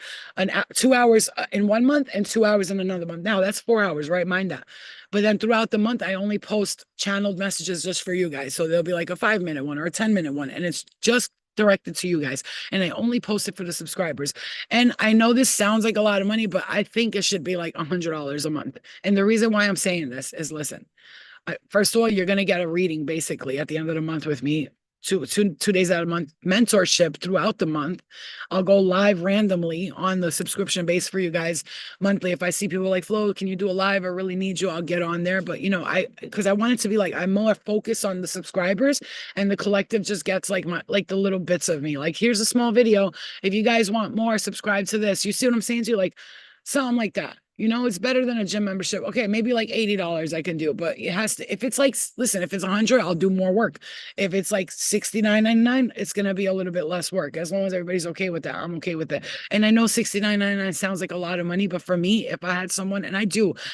2 hours in one month and 2 hours in another month. Now that's 4 hours, right? Mind that. But then throughout the month, I only post channeled messages just for you guys. So there'll be like a 5 minute one or a 10 minute one. And it's just directed to you guys. And I only post it for the subscribers. And I know this sounds like a lot of money, but I think it should be like $100 a month. And the reason why I'm saying this is listen, first of all, you're going to get a reading basically at the end of the month with me. Two days out of the month, mentorship throughout the month. I'll go live randomly on the subscription base for you guys monthly. If I see people like, Flo, can you do a live? I really need you. I'll get on there. But because I want it to be like, I'm more focused on the subscribers and the collective just gets like the little bits of me. Like, here's a small video. If you guys want more, subscribe to this. You see what I'm saying to you? Like, something like that. It's better than a gym membership. Okay, maybe like $80 I can do, but it has to, if it's like, listen, if it's 100, I'll do more work. If it's like 69.99, it's going to be a little bit less work. As long as everybody's okay with that, I'm okay with it. And I know 69.99 sounds like a lot of money, but for me, if I had someone, and I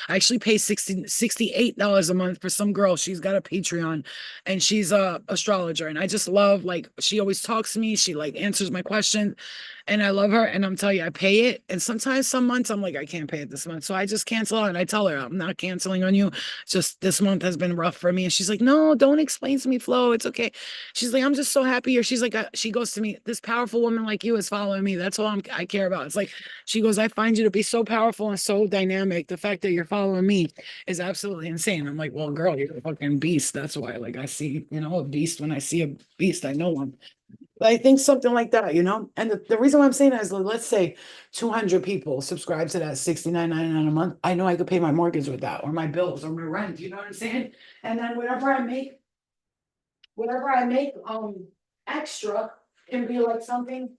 actually pay $68 a month for some girl. She's got a Patreon and she's a astrologer. And I just love, like, she always talks to me. She like answers my questions. And I love her. And I'm telling you, I pay it. And sometimes some months I'm like, I can't pay it this month. So I just cancel out and I tell her, I'm not canceling on you. Just this month has been rough for me. And she's like, no, don't explain to me, Flo. It's okay. She's like, I'm just so happy. Or she's like, she goes to me, this powerful woman like you is following me. That's all I care about. It's like, she goes, I find you to be so powerful and so dynamic. The fact that you're following me is absolutely insane. I'm like, well, girl, you're a fucking beast. That's why, like, I see, a beast. When I see a beast, I know one. I think something like that, you know? And the reason why I'm saying that is let's say 200 people subscribe to that 69.99 a month. I know I could pay my mortgage with that or my bills or my rent, you know what I'm saying? And then whatever I make extra can be like something,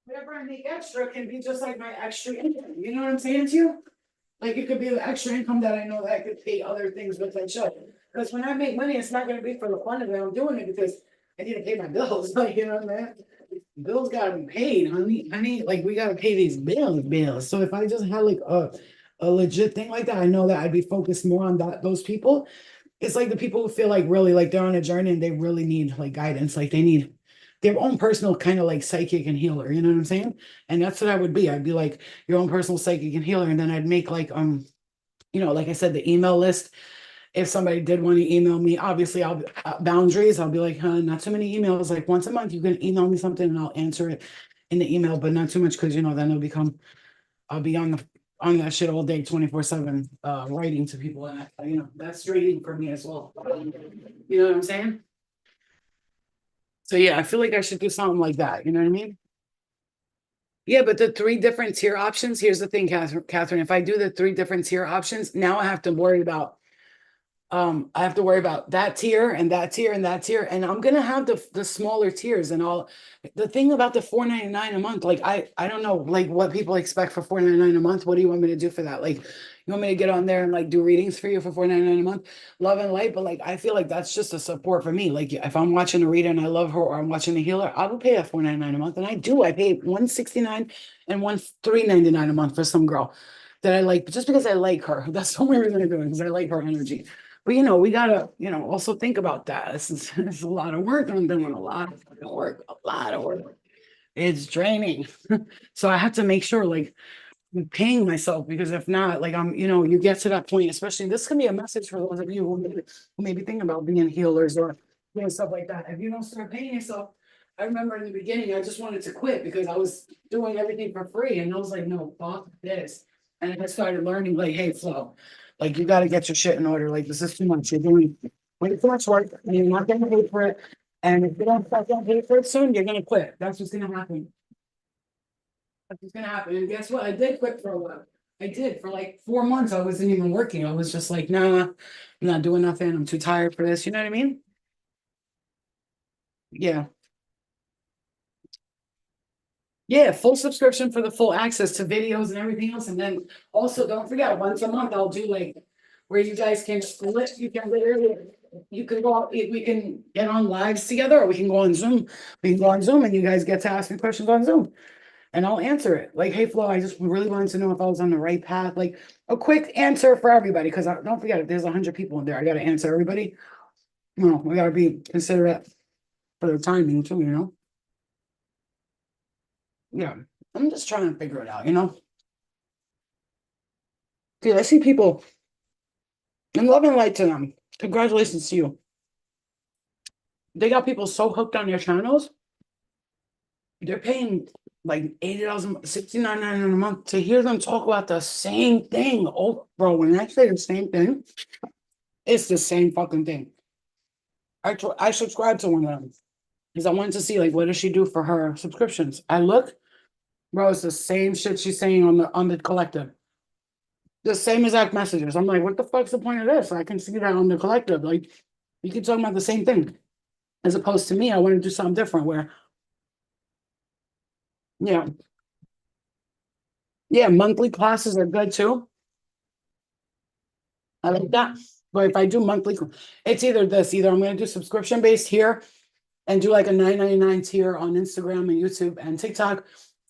whatever I make extra can be just like my extra income. You know what I'm saying to you? Like it could be the extra income that I know that I could pay other things with that show. Because when I make money, it's not gonna be for the fun of it. I'm doing it because I need to pay my bills. Like, you know what I mean? Bills gotta be paid, honey. Honey, like we gotta pay these bills. So if I just had like a legit thing like that, I know that I'd be focused more on those people. It's like the people who feel like really like they're on a journey and they really need like guidance, like they need their own personal kind of like psychic and healer, you know what I'm saying? And that's what I would be. I'd be like your own personal psychic and healer, and then I'd make like like I said, the email list. If somebody did want to email me, obviously I'll boundaries. I'll be like, huh, not too many emails. Like once a month, you can email me something and I'll answer it in the email, but not too much because then it'll become I'll be on that shit all day, 24/7, writing to people, and that's draining for me as well. You know what I'm saying? So yeah, I feel like I should do something like that. You know what I mean? Yeah, but the three different tier options. Here's the thing, Catherine. If I do the three different tier options, now I have to worry about that tier and that tier and that tier, and I'm gonna have the smaller tiers and all. The thing about the 4.99 a month, like I don't know like what people expect for 4.99 a month. What do you want me to do for that? Like you want me to get on there and like do readings for you for 4.99 a month, love and light, but like I feel like that's just a support for me. Like if I'm watching a reader and I love her or I'm watching a healer, I will pay a 4.99 a month, and I do. I pay 169 and 1 3.99 a month for some girl that I like just because I like her. That's the only reason I do it because I like her energy. But we gotta, also think about that. It's a lot of work. I'm doing a lot of fucking work, a lot of work. It's draining. So I have to make sure like I'm paying myself because if not, like you get to that point, especially this can be a message for those of you who maybe think about being healers or doing stuff like that. If you don't start paying yourself, I remember in the beginning, I just wanted to quit because I was doing everything for free. And I was like, no, fuck this. And then I started learning, like, hey, Flo, like you got to get your shit in order. Like, this is too much. You're doing way too much work and you're not getting paid for it. And if you don't start getting paid for it soon, you're going to quit. That's what's going to happen. That's what's gonna happen. And guess what? I did quit for a while. I did for like 4 months. I wasn't even working. I was just like, nah, I'm not doing nothing. I'm too tired for this. You know what I mean? Yeah. Yeah, full subscription for the full access to videos and everything else. And then also don't forget, once a month I'll do like where you guys can split, you can literally you can go out, we can get on lives together or we can go on Zoom. We can go on Zoom and you guys get to ask me questions on Zoom. And I'll answer it. Like, hey Flo, I just really wanted to know if I was on the right path. Like a quick answer for everybody. Cause don't forget, if there's 100 people in there, I gotta answer everybody. We gotta be considerate for the timing too, you know? Yeah. I'm just trying to figure it out, you know? Dude, I see people and love and light to them. Congratulations to you. They got people so hooked on their channels. They're paying like $80, 69.99 a month to hear them talk about the same thing. Oh, bro, when I say the same thing, it's the same fucking thing. I subscribed to one of them because I wanted to see like what does she do for her subscriptions. I look, bro, it's the same shit she's saying on the collective. The same exact messages. I'm like, what the fuck's the point of this? I can see that on the collective. Like, you keep talking about the same thing. As opposed to me, I want to do something different where, yeah, yeah, monthly classes are good too. I like that. But if I do monthly, it's either this, either I'm going to do subscription based here and do like a 9.99 tier on Instagram and YouTube and TikTok,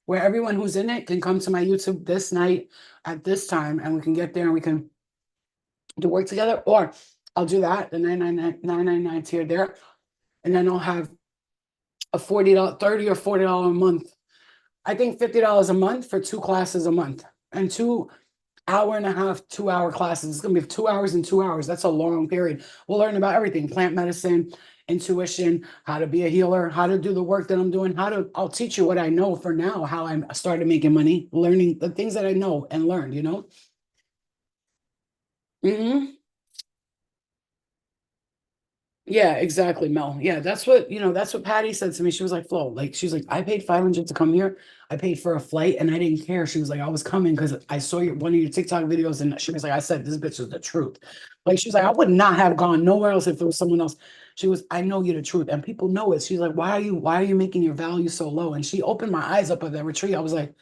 where everyone who's in it can come to my YouTube this night at this time and we can get there and we can do work together. Or I'll do that, the 9.99 tier there, and then I'll have a $40, $30 or $40 a month. I think $50 a month for 2 classes a month and 2 hour and a half, 2 hour classes. It's gonna be 2 hours and 2 hours. That's a long period. We'll learn about everything: plant medicine, intuition, how to be a healer, how to do the work that I'm doing, I'll teach you what I know for now, how I started making money, learning the things that I know and learned, you know? Hmm. Yeah, exactly, Mel. Yeah, that's what, that's what Patty said to me. She was like, Flo, like, she's like, I paid 500 to come here. I paid for a flight and I didn't care. She was like, I was coming because I saw one of your TikTok videos and she was like, I said, this bitch is the truth. Like, she's like, I would not have gone nowhere else if it was someone else. She was, I know you're the truth and people know it. She's like, why are you making your value so low? And she opened my eyes up at that retreat. I was like,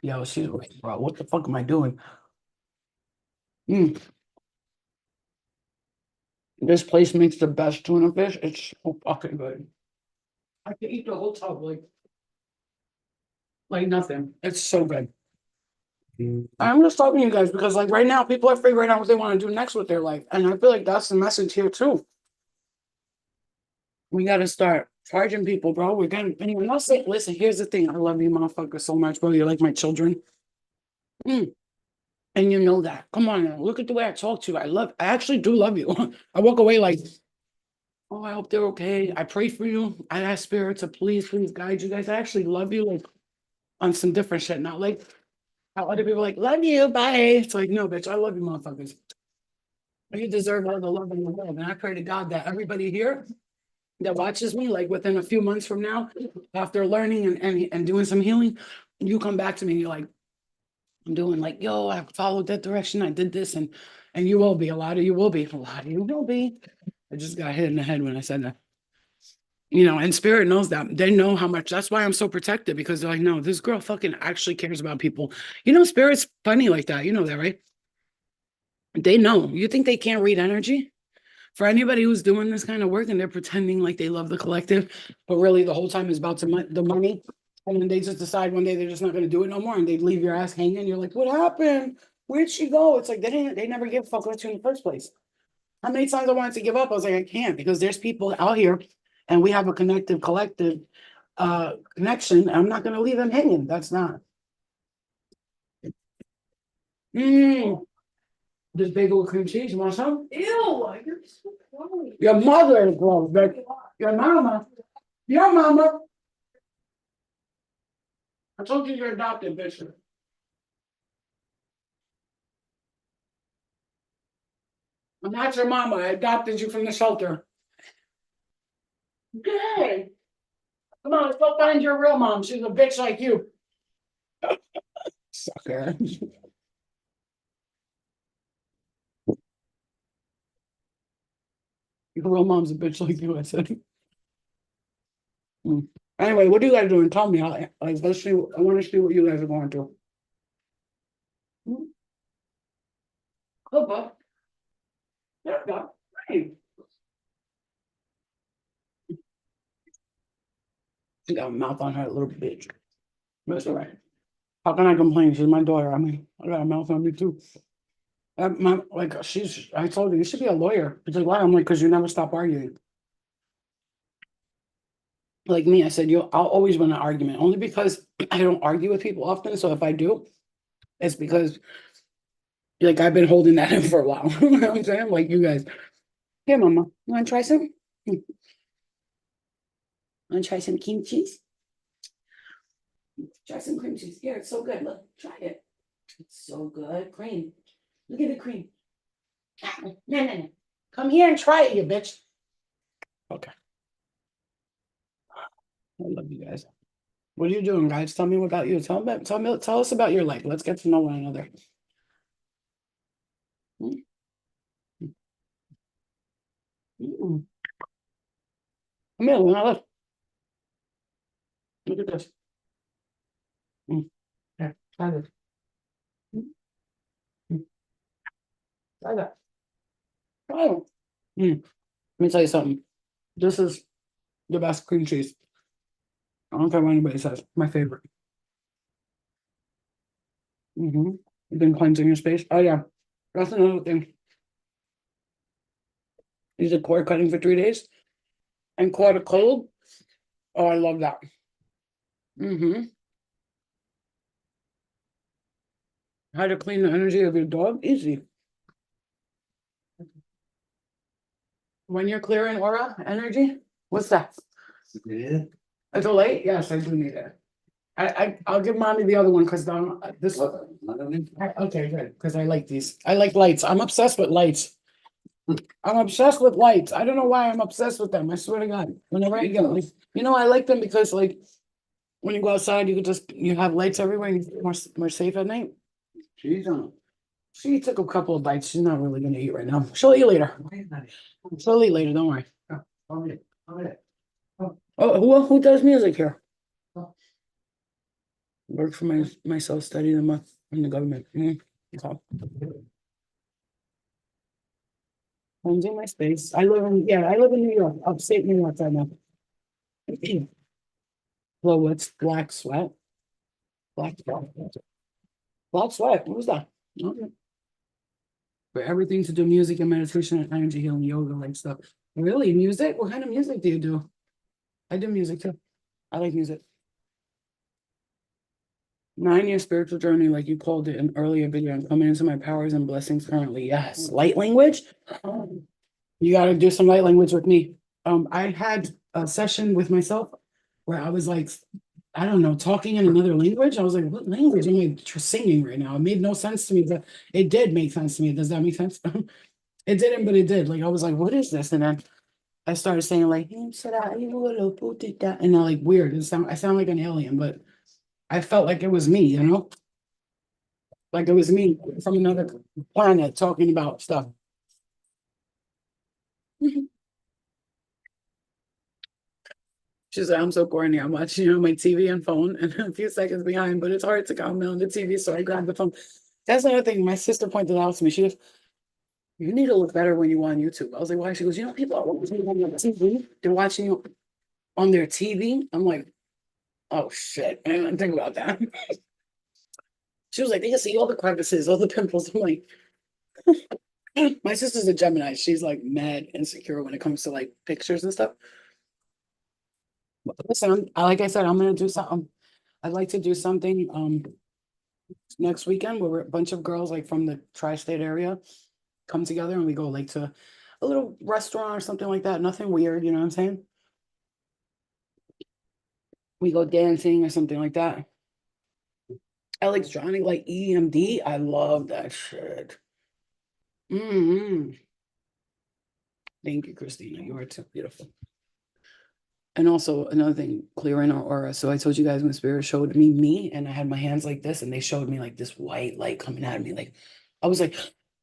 yo, she's right, bro. What the fuck am I doing? Mm, this place makes the best tuna fish. It's so fucking good. I could eat the whole tub like nothing. It's so good. I'm just talking to you guys because, like, right now, people are figuring out what they want to do next with their life, and I feel like that's the message here too. We got to start charging people, bro. We're gonna. And I'm not saying, listen. Here's the thing. I love you, motherfucker, so much, bro. You're like my children, Mm. And you know that. Come on now. Look at the way I talk to you. I actually do love you. I walk away like, oh, I hope they're okay. I pray for you. I ask spirit to please guide you guys. I actually love you, like on some different shit, not like how other people are like love you, bye. It's like no, bitch. I love you, motherfuckers. You deserve all the love in the world. And I pray to God that everybody here that watches me, like within a few months from now, after learning and doing some healing, you come back to me and you're like, I'm doing like, yo, I followed that direction. I did this. And you will be. A lot of you will be. A lot of you will be. I just got hit in the head when I said that. And spirit knows that. They know how much. That's why I'm so protected because they're like, no, this girl fucking actually cares about people. Spirit's funny like that. You know that, right? They know. You think they can't read energy? For anybody who's doing this kind of work and they're pretending like they love the collective, but really the whole time is about the money. And then they just decide one day they're just not going to do it no more. And they leave your ass hanging. You're like, what happened? Where'd she go? It's like they never give a fuck about you in the first place. How many times I wanted to give up? I was like, I can't because there's people out here and we have a connective collective connection. I'm not going to leave them hanging. That's not. Mm, this big old cream cheese. You want some? Ew, you're so gross. Your mother is gross, but your mama. Your mama. I told you you're adopted, bitch. I'm not your mama. I adopted you from the shelter. Good. Come on, let's go find your real mom. She's a bitch like you. Sucker. Your real mom's a bitch like you, I said. Mm. Anyway, what are you guys doing? Tell me. Let's see. I want to see what you guys are going to. Mm. Cook. Yeah, yeah. Hey. She got a mouth on her, little bitch. That's all right. How can I complain? She's my daughter. I mean, I got a mouth on me too. I told her, you should be a lawyer. She's like, why? I'm like, because you never stop arguing. Like me, I said, I'll always win an argument, only because I don't argue with people often. So if I do, it's because like I've been holding that in for a while. You know what I'm saying? Like you guys, here, mama, you want to try some? Want to try some cream cheese? Try some cream cheese. Here, it's so good. Look, try it. It's so good. Cream. Look at the cream. No, no, no. Come here and try it, you bitch. Okay. I love you guys. What are you doing, guys? Tell me about you. Tell us about your life. Let's get to know one another. Mm, mm. Come here, Luna, look at this. Mm. Here, try this. Mm, mm. Try that. Try it. Mm. Let me tell you something. This is the best cream cheese. I don't care what anybody says. My favorite. Mm-hmm. You've been cleansing your space. Oh yeah. That's another thing. You did cord cutting for 3 days and caught a cold. Oh, I love that. Mm-hmm. How to clean the energy of your dog? Easy. When you're clearing aura energy, what's that? Yeah. A delay? Yes, I do need it. I'll give mommy the other one because this. Okay, good. Because I like these. I like lights. I'm obsessed with lights. I'm obsessed with lights. I don't know why I'm obsessed with them. I swear to God. Whenever I get like, I like them because like when you go outside, you can just you have lights everywhere and you feel more safe at night. She's she took a couple of bites. She's not really gonna eat right now. She'll eat later. She'll eat later, don't worry. Oh, who does music here? Work for myself, study the month in the government. Okay. I'm doing my space. I live in New York, upstate New York right now. Well, what's black sweat? Black sweat. Black sweat. What was that? Okay. For everything to do music and meditation and energy healing, yoga, like stuff. Really, music? What kind of music do you do? I do music too. I like music. 9 year spiritual journey, like you called it in earlier video. I'm coming into my powers and blessings currently. Yes. Light language. You got to do some light language with me. I had a session with myself where I was like, I don't know, talking in another language. I was like, what language am I singing right now? It made no sense to me, but it did make sense to me. Does that make sense? It didn't, but it did. Like I was like, what is this? And then I started saying like, and I like weird. I sound like an alien, but I felt like it was me, like it was me from another planet talking about stuff. She's like, I'm so corny. I'm watching you on my TV and phone and a few seconds behind, but it's hard to calm down the TV. So I grabbed the phone. That's another thing. My sister pointed out to me. She goes, you need to look better when you on YouTube. I was like, why? She goes, people are watching you on their TV. They're watching you on their TV. I'm like, oh shit. I didn't think about that. She was like, they can see all the crevices, all the pimples. I'm like, my sister's a Gemini. She's like mad insecure when it comes to like pictures and stuff. Listen, like I said, I'm gonna do something. I'd like to do something next weekend where we're a bunch of girls like from the tri-state area come together and we go like to a little restaurant or something like that. Nothing weird, you know what I'm saying? We go dancing or something like that. Electronic like EMD. I love that shit. Hmm. Thank you, Christina. You are too beautiful. And also another thing, clearing our aura. So I told you guys when spirit showed me, and I had my hands like this, and they showed me like this white light coming out of me. Like I was like,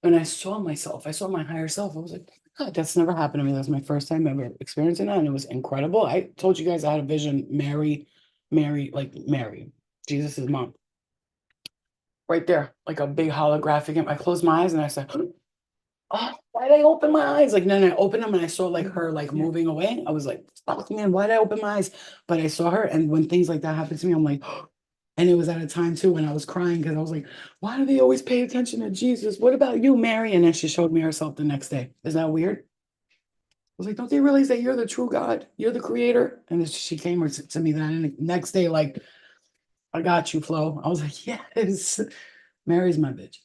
and I saw myself, I saw my higher self. I was like, God, that's never happened to me. That's my first time ever experiencing that. And it was incredible. I told you guys I had a vision, Mary, Jesus' mom, right there, like a big holographic. I closed my eyes and I said, oh, why did I open my eyes? Like, then I opened them and I saw like her like moving away. I was like, fuck man, why did I open my eyes? But I saw her, and when things like that happen to me, I'm like, and it was at a time too when I was crying because I was like, why do they always pay attention to Jesus? What about you, Mary? And then she showed me herself the next day. Is that weird? I was like, don't they realize that you're the true God? You're the creator? And then she came to me then, and the next day, like, I got you, Flo. I was like, yes, Mary's my bitch.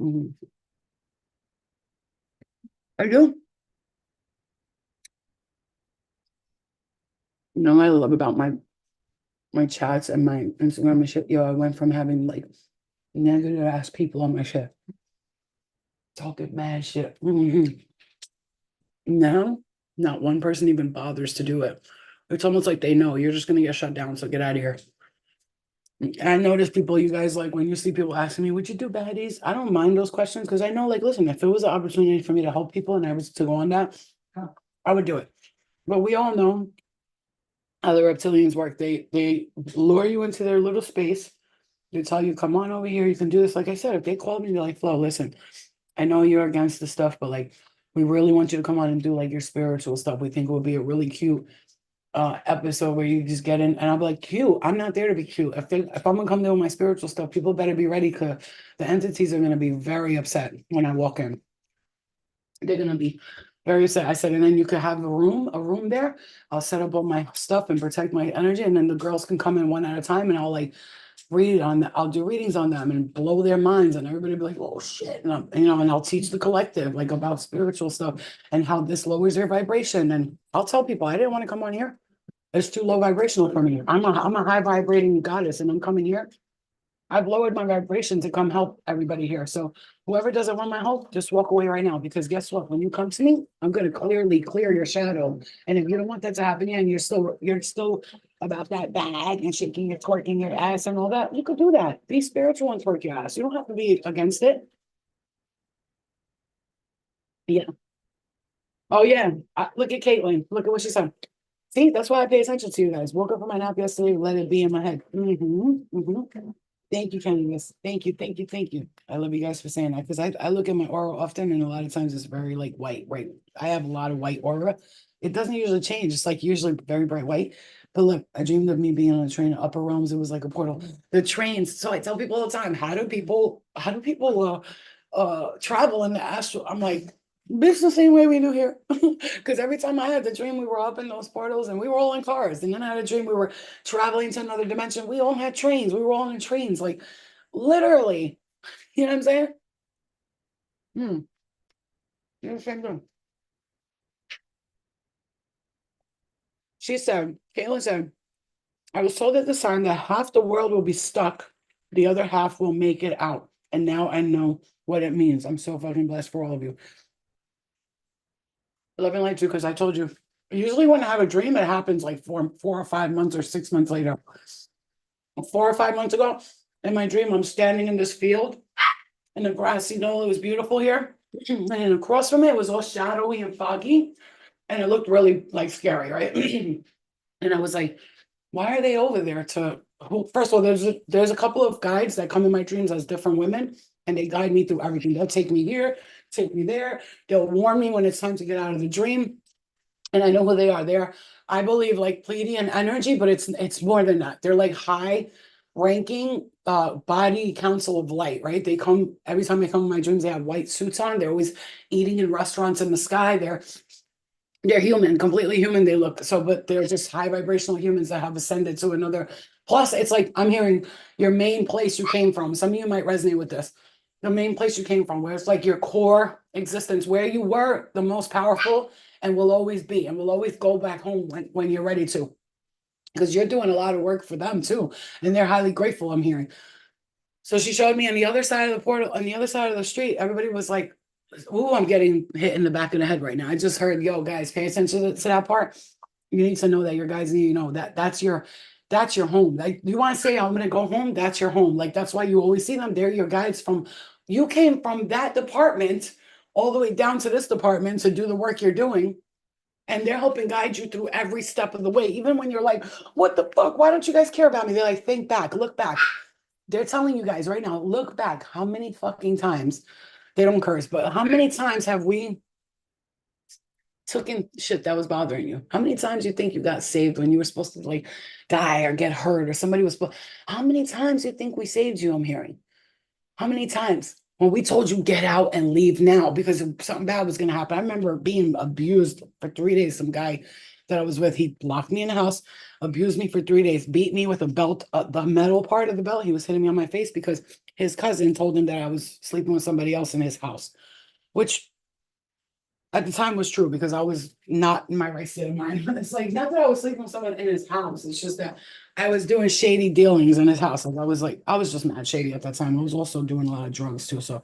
Mhm. I do. What I love about my chats and my Instagram and shit. Yo, I went from having like negative ass people on my shit, talking mad shit. Now, not one person even bothers to do it. It's almost like they know you're just gonna get shut down, so get out of here. And I notice people, you guys like when you see people asking me, would you do baddies? I don't mind those questions because I know, like, listen, if it was an opportunity for me to help people and I was to go on that, I would do it. But we all know how the reptilians work. They lure you into their little space. They tell you, come on over here, you can do this. Like I said, if they called me, they're like, Flo, listen, I know you're against the stuff, but like we really want you to come on and do like your spiritual stuff. We think it would be a really cute episode where you just get in, and I'll be like, cute. I'm not there to be cute. If I'm gonna come there with my spiritual stuff, people better be ready because the entities are gonna be very upset when I walk in. They're gonna be very upset. I said, and then you could have a room there. I'll set up all my stuff and protect my energy, and then the girls can come in one at a time, and I'll like I'll do readings on them and blow their minds, and everybody will be like, oh shit. And and I'll teach the collective like about spiritual stuff and how this lowers their vibration. And I'll tell people I didn't want to come on here. It's too low vibrational for me. I'm a high vibrating goddess, and I'm coming here. I've lowered my vibration to come help everybody here. So whoever doesn't want my help, just walk away right now. Because guess what? When you come to me, I'm gonna clearly clear your shadow. And if you don't want that to happen, yeah, and you're still about that bag and shaking your twerking your ass and all that, you could do that. Be spiritual and twerk your ass. You don't have to be against it. Yeah. Oh yeah. Look at Caitlin. Look at what she said. See, that's why I pay attention to you guys. Woke up from my nap yesterday, let it be in my head. Thank you, Candace. Thank you, thank you, thank you. I love you guys for saying that because I look at my aura often and a lot of times it's very like white, right? I have a lot of white aura. It doesn't usually change. It's like usually very bright white. But look, I dreamed of me being on a train in upper realms. It was like a portal. The trains. So I tell people all the time, how do people travel in the astral? I'm like, it's the same way we do here. Because every time I had the dream, we were up in those portals and we were all in cars. And then I had a dream we were traveling to another dimension. We all had trains. We were all in trains, like literally. You know what I'm saying? Hmm. You know the same thing. Caitlin said, I was told at the sign that half the world will be stuck, the other half will make it out. And now I know what it means. I'm so fucking blessed for all of you. Love and light too, because I told you, usually when I have a dream, it happens like 4 or 5 months or 6 months later. 4 or 5 months ago, in my dream, I'm standing in this field in the grassy knoll. It was beautiful here. And then across from it was all shadowy and foggy. And it looked really like scary, right? And I was like, why are they over there to who first of all, there's a couple of guides that come in my dreams as different women, and they guide me through everything. They'll take me here, take me there, they'll warn me when it's time to get out of the dream. And I know who they are. They're, I believe, like Pleiadian energy, but it's more than that. They're like high ranking body council of light, right? They come every time they come in my dreams, they have white suits on. They're always eating in restaurants in the sky. They're human, completely human. They look so, but they're just high vibrational humans that have ascended to another. Plus, it's like I'm hearing your main place you came from. Some of you might resonate with this. The main place you came from, where it's like your core existence, where you were the most powerful and will always be, and will always go back home when you're ready to. Because you're doing a lot of work for them too. And they're highly grateful, I'm hearing. So she showed me on the other side of the portal, on the other side of the street, everybody was like, "Ooh, I'm getting hit in the back of the head right now." I just heard, "Yo, guys, pay attention to that part. You need to know that your guys need to know that that's your home. Like you want to say, I'm gonna go home, that's your home. Like that's why you always see them. They're your guides from you came from that department all the way down to this department to do the work you're doing. And they're helping guide you through every step of the way. Even when you're like, what the fuck? Why don't you guys care about me? They're like, think back, look back. They're telling you guys right now, look back. How many fucking times they don't curse, but how many times have we taken shit that was bothering you? How many times you think you got saved when you were supposed to like die or get hurt or somebody was supposed? How many times you think we saved you? I'm hearing. How many times when we told you get out and leave now because something bad was going to happen? I remember being abused for 3 days. Some guy that I was with, he locked me in the house, abused me for 3 days, beat me with a belt, the metal part of the belt. He was hitting me on my face because his cousin told him that I was sleeping with somebody else in his house, which at the time was true because I was not in my right state of mind. It's like not that I was sleeping with someone in his house. It's just that I was doing shady dealings in his house. Like I was just mad shady at that time. I was also doing a lot of drugs too. So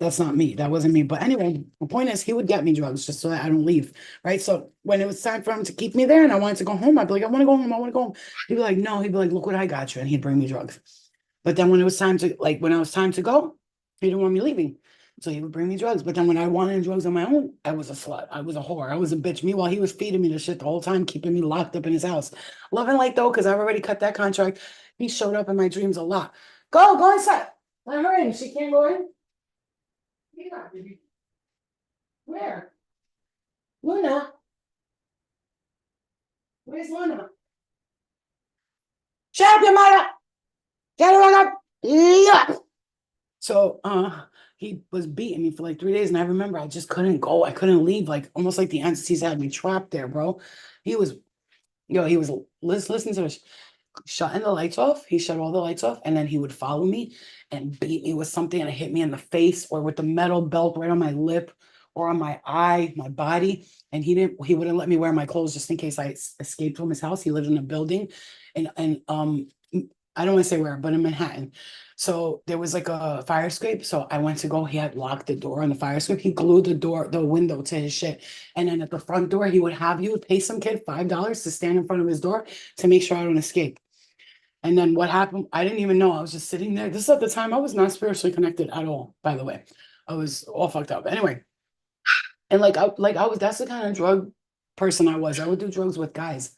that's not me. That wasn't me. But anyway, the point is he would get me drugs just so that I don't leave. Right. So when it was time for him to keep me there and I wanted to go home, I'd be like, I want to go home. I want to go home. He'd be like, no, he'd be like, look what I got you. And he'd bring me drugs. But then when it was time to like when I was time to go, he didn't want me leaving. So he would bring me drugs. But then when I wanted drugs on my own, I was a slut. I was a whore. I was a bitch. Meanwhile, he was feeding me the shit the whole time, keeping me locked up in his house. Love and light though, because I've already cut that contract. He showed up in my dreams a lot. Go inside. Let her in. She can't go in. Yeah, baby. Where? Luna. Where's Luna? Shut up, your mother. Get her up. Yeah. So he was beating me for like 3 days. And I remember I just couldn't go. I couldn't leave. Like almost like the entities had me trapped there, bro. He was, he was listen to this. Shutting the lights off. He shut all the lights off. And then he would follow me and beat me with something and hit me in the face or with the metal belt right on my lip or on my eye, my body. And he wouldn't let me wear my clothes just in case I escaped from his house. He lived in a building and I don't want to say where, but in Manhattan. So there was like a fire escape. So I went to go. He had locked the door on the fire escape. He glued the window to his shit. And then at the front door, he would pay some kid $5 to stand in front of his door to make sure I don't escape. And then what happened? I didn't even know. I was just sitting there. This is at the time I was not spiritually connected at all, by the way. I was all fucked up. Anyway, and I was that's the kind of drug person I was. I would do drugs with guys.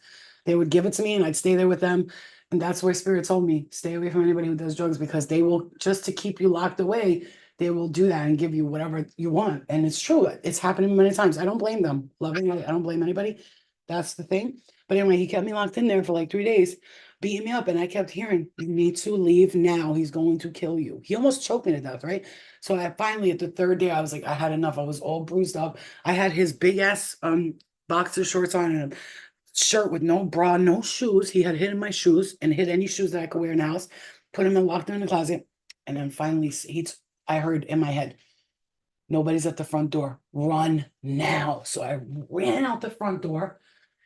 They would give it to me and I'd stay there with them. And that's where spirit told me, stay away from anybody who does drugs because they will just to keep you locked away, they will do that and give you whatever you want. And it's true. It's happened many times. I don't blame them. Loving, I don't blame anybody. That's the thing. But anyway, he kept me locked in there for like 3 days, beating me up. And I kept hearing, you need to leave now. He's going to kill you. He almost choked me to death, right? So I finally, at the third day, I was like, I had enough. I was all bruised up. I had his big ass boxer shorts on and a shirt with no bra, no shoes. He had hidden my shoes and hid any shoes that I could wear in the house, put him and locked him in the closet. And then finally I heard in my head, nobody's at the front door. Run now. So I ran out the front door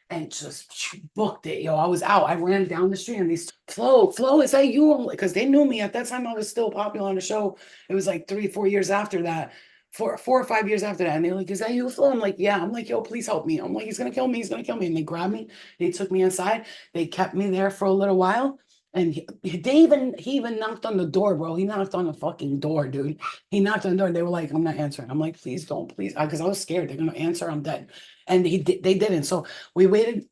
and just booked it. Yo, I was out. I ran down the street and these Flo, is that you? Because they knew me at that time. I was still popular on the show. It was like 3, 4 years after that, 4 or 5 years after that. And they're like, is that you, Flo? I'm like, yeah. I'm like, yo, please help me. I'm like, he's gonna kill me. He's gonna kill me. And they grabbed me. They took me inside. They kept me there for a little while. And he even knocked on the door, bro. He knocked on the fucking door, dude. He knocked on the door. They were like, I'm not answering. I'm like, please don't, please, because I was scared. They're gonna answer. I'm dead. And they didn't. So we waited.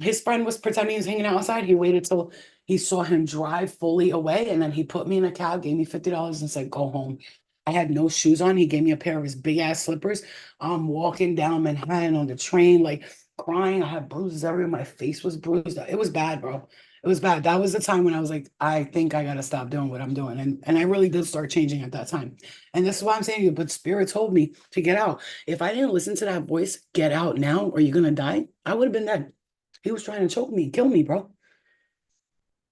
His friend was pretending he was hanging out outside. He waited till he saw him drive fully away, and then he put me in a cab, gave me $50, and said, "Go home." I had no shoes on. He gave me a pair of his big ass slippers. I'm walking down Manhattan on the train, like crying. I had bruises everywhere. My face was bruised. It was bad, bro. It was bad. That was the time when I was like, I think I gotta stop doing what I'm doing. And I really did start changing at that time. And this is why I'm saying to you, but spirit told me to get out. If I didn't listen to that voice, get out now, or you're gonna die, I would have been dead. He was trying to choke me, kill me, bro.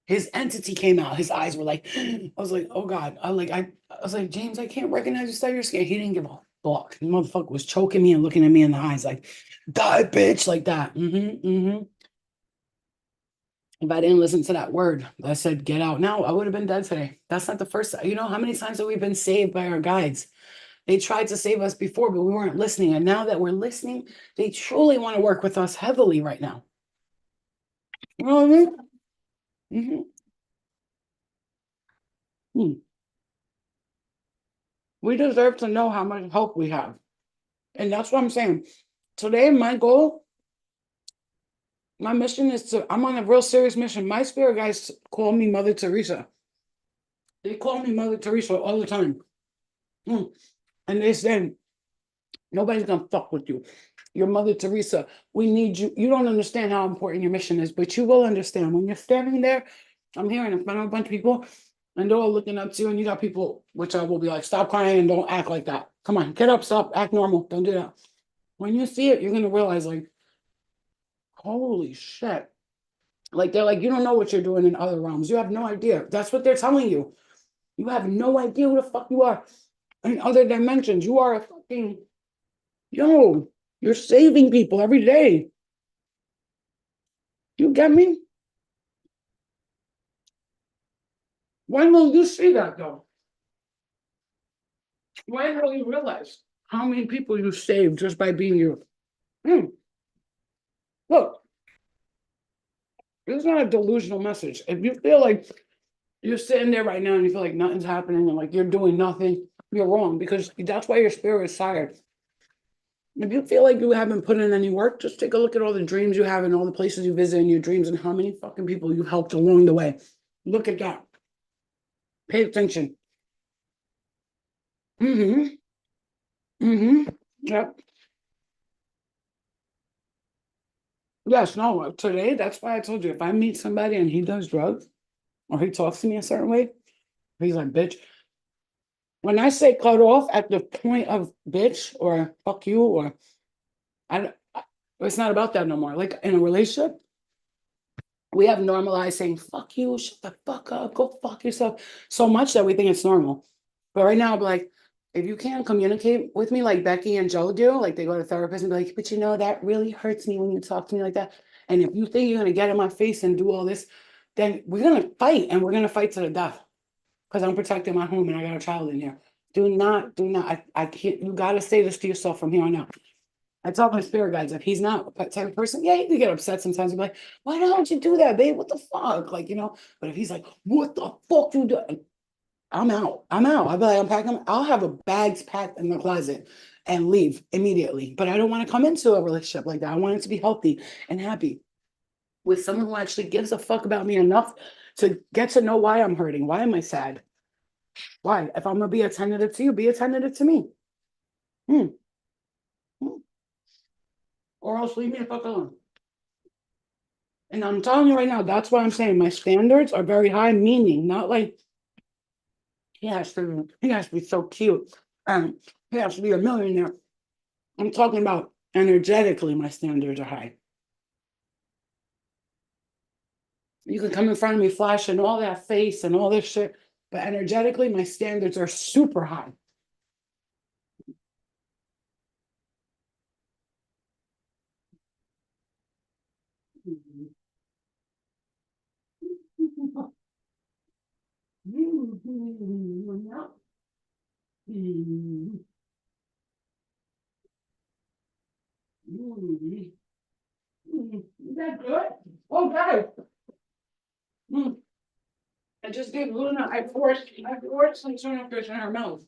His entity came out. His eyes were like, I was like, oh God. I was like, James, I can't recognize you. Start you're scared. He didn't give a fuck. The motherfucker was choking me and looking at me in the eyes like, die, bitch, like that. If I didn't listen to that word that said get out now, I would have been dead today. That's not the first time. You know how many times have we been saved by our guides? They tried to save us before, but we weren't listening. And now that we're listening, they truly want to work with us heavily right now. You know what I mean? Hmm. We deserve to know how much help we have. And that's what I'm saying. Today, my goal, my mission is I'm on a real serious mission. My spirit guys call me Mother Teresa. They call me Mother Teresa all the time. Hmm. And they say, nobody's gonna fuck with you. Your Mother Teresa, we need you. You don't understand how important your mission is, but you will understand. When you're standing there, I'm hearing in front of a bunch of people, and they're all looking up to you, and you got people, which I will be like, stop crying and don't act like that. Come on, get up, stop, act normal. Don't do that. When you see it, you're gonna realize, like, holy shit. Like they're like, you don't know what you're doing in other realms. You have no idea. That's what they're telling you. You have no idea who the fuck you are in other dimensions. You are a fucking yo, you're saving people every day. You get me? When will you see that though? When will you realize how many people you saved just by being you? Hmm. Look, it's not a delusional message. If you feel like you're sitting there right now and you feel like nothing's happening and like you're doing nothing, you're wrong because that's why your spirit is tired. If you feel like you haven't put in any work, just take a look at all the dreams you have and all the places you visit in your dreams and how many fucking people you helped along the way. Look at that. Pay attention. Mm-hmm. Mm-hmm. Yep. Yes, no, today, that's why I told you if I meet somebody and he does drugs or he talks to me a certain way, he's like, bitch. When I say cut off at the point of bitch or fuck you or it's not about that no more. Like in a relationship, we have normalized saying fuck you, shut the fuck up, go fuck yourself so much that we think it's normal. But right now, I'm like, if you can't communicate with me like Becky and Joe do, like they go to therapists and be like, but you know, that really hurts me when you talk to me like that. And if you think you're gonna get in my face and do all this, then we're gonna fight and we're gonna fight to the death. Because I'm protecting my home and I got a child in here. Do not, I can't, you gotta say this to yourself from here on out. I tell my spirit guides, if he's not a type of person, yeah, he can get upset sometimes. He'll be like, why the hell did you do that, babe? What the fuck? Like, but if he's like, what the fuck you do? I'm out. I'm out. I'll be like, I'm packing. I'll have a bags packed in the closet and leave immediately. But I don't want to come into a relationship like that. I want it to be healthy and happy with someone who actually gives a fuck about me enough to get to know why I'm hurting. Why am I sad? Why? If I'm gonna be attentive to you, be attentive to me. Hmm. Hmm. Or else leave me the fuck alone. And I'm telling you right now, that's why I'm saying my standards are very high, meaning not like he has to be so cute. He has to be a millionaire. I'm talking about energetically, my standards are high. You can come in front of me flashing all that face and all this shit, but energetically, my standards are super high. Is that good? Oh, guys. I just gave Luna, I poured some tuna fish in her mouth.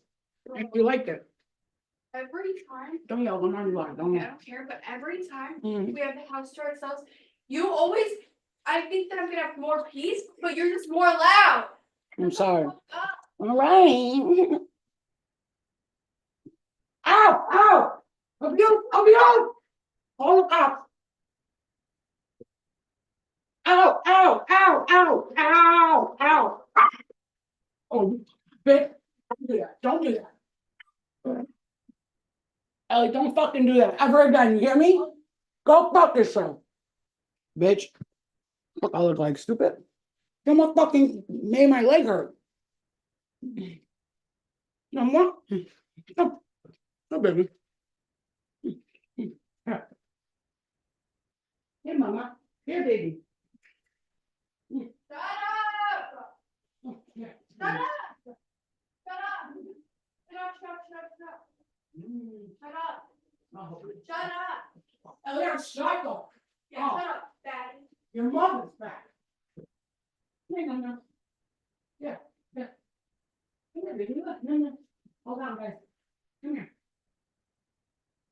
And you liked it. Every time, Don't yell, don't mind loud, don't I yell. don't care, but every time Mhm. we have the house to ourselves, you always, I think that I'm gonna have more peace, but you're just more loud. I'm sorry. Shut up. All right. Ow, ow. Abuse. Call the cops. Ow, ow, ow, ow, ow, ow. Oh, bitch. Don't do that. Don't do that. Ellie, don't fucking do that ever again. You hear me? Go fuck yourself. Bitch. Look, I look like stupid. You almost fucking made my leg hurt. No more. No, no, baby. Here, Here, mama. Here, baby. Shut up. Here. Shut up. Shut up. Shut up. Shut up. Oh, Shut up. Ellie, I'm psycho. Yeah, Oh. shut up, Daddy. Your mother's back. No. Yeah, yeah. Come here, baby. Look, no. Hold on, guys. Come here.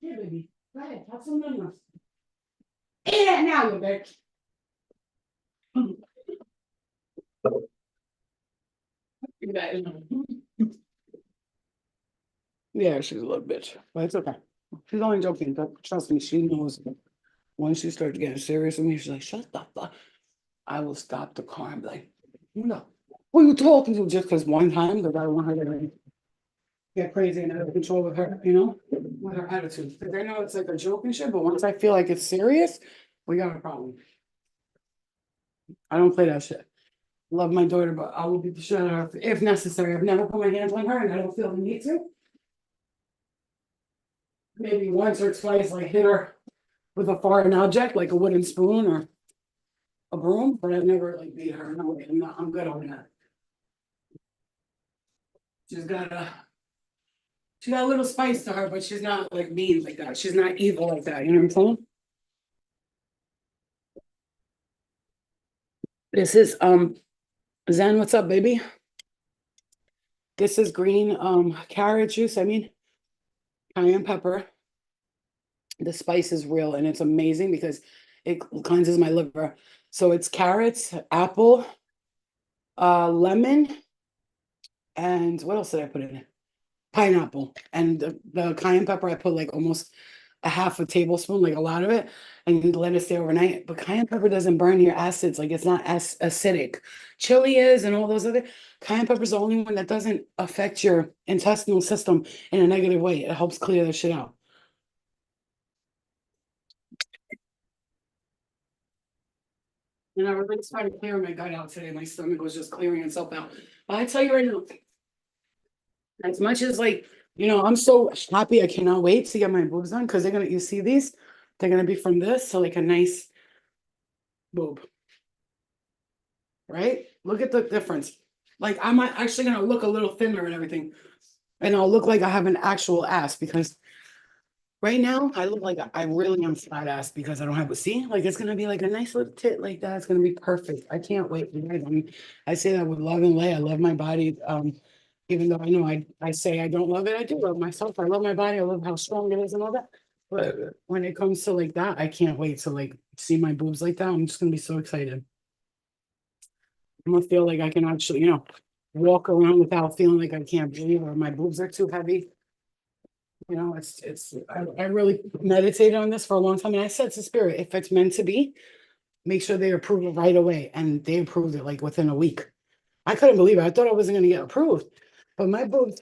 Here, baby. Go ahead. Have some numbers. Eat it now, you bitch. You guys. Yeah, she's a little bitch, but it's okay. She's only joking, but trust me, she knows that once she starts getting serious with me, she's like, shut the fuck. I will stop the car and be like, no, who are you talking to? Just because one time, because I don't want her to like, get crazy and out of control with her, with her attitude. Because I know it's like a joke and shit, but once I feel like it's serious, we got a problem. I don't play that shit. Love my daughter, but I will beat the shit out of her if necessary. I've never put my hands on her and I don't feel the need to. Maybe once or twice, like hit her with a foreign object, like a wooden spoon or a broom, but I've never like beat her. No way. I'm good on that. She's got a she got a little spice to her, but she's not like mean like that. She's not evil like that. You know what I'm saying? This is Zen, what's up, baby? This is green carrot juice. I mean cayenne pepper. The spice is real and it's amazing because it cleanses my liver. So it's carrots, apple, lemon, and what else did I put in it? Pineapple. And the cayenne pepper, I put like almost a half a tablespoon, like a lot of it, and you let it stay overnight. But cayenne pepper doesn't burn your acids, like it's not as acidic. Chili is, and all those other. Cayenne pepper is the only one that doesn't affect your intestinal system in a negative way. It helps clear that shit out. And I really started clearing my gut out today. My stomach was just clearing itself out. But I tell you right now, as much as like, I'm so happy. I cannot wait to get my boobs done because you see these, they're gonna be from this to like a nice boob. right? Look at the difference. Like I'm actually gonna look a little thinner and everything. And I'll look like I have an actual ass because right now I look like I really am flat ass because I don't have a see, like it's gonna be like a nice little tit like that. It's gonna be perfect. I can't wait. You guys, I say that with love and lay. I love my body. Even though I know I say I don't love it, I do love myself. I love my body. I love how strong it is and all that. But when it comes to like that, I can't wait to like see my boobs like that. I'm just gonna be so excited. I'm gonna feel like I can actually, walk around without feeling like I can't breathe or my boobs are too heavy. I really meditated on this for a long time. And I said to spirit, if it's meant to be, make sure they approve it right away. And they approved it like within a week. I couldn't believe it. I thought I wasn't gonna get approved. But my boobs,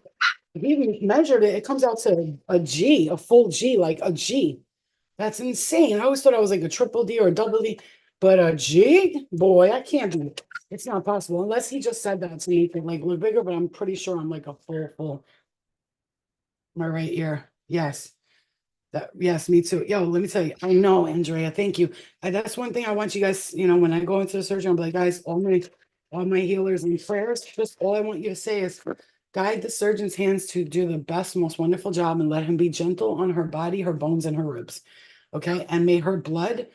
he measured it, it comes out to a G, a full G, like a G. That's insane. I always thought I was like a triple D or a double D, but a G, boy, I can't do it. It's not possible unless he just said that to make it like look bigger, but I'm pretty sure I'm like a full, my right ear. Yes. Yes, me too. Yo, let me tell you, I know, Andrea, thank you. That's one thing I want you guys, when I go into the surgery, I'm like, guys, all my healers and prayers, just all I want you to say is guide the surgeon's hands to do the best, most wonderful job and let him be gentle on her body, her bones, and her ribs. Okay. And may her blood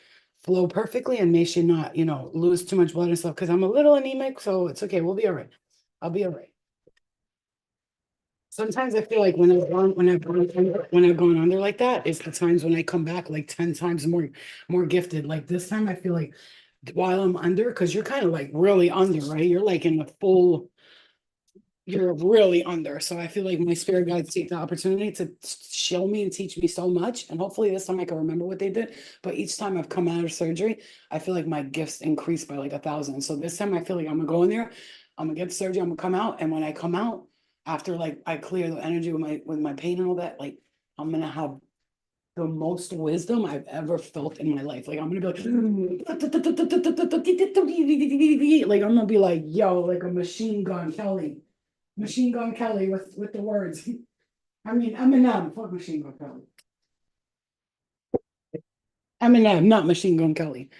flow perfectly and may she not, lose too much blood and stuff. Cause I'm a little anemic, so it's okay. We'll be all right. I'll be all right. Sometimes I feel like when I've gone under like that, it's the times when I come back like 10 times more gifted. Like this time I feel like while I'm under, because you're kind of like really under, right? You're like in the full, you're really under. So I feel like my spirit guides take the opportunity to show me and teach me so much. And hopefully this time I can remember what they did. But each time I've come out of surgery, I feel like my gifts increase by like 1,000. So this time I feel like I'm gonna go in there, I'm gonna get the surgery, I'm gonna come out. And when I come out, after like I clear the energy with my pain and all that, like I'm gonna have the most wisdom I've ever felt in my life. Like I'm gonna be like, like I'm gonna be like, yo, like a machine gun Kelly. Machine Gun Kelly with the words. I mean Eminem, fuck Machine Gun Kelly. Eminem, not Machine Gun Kelly.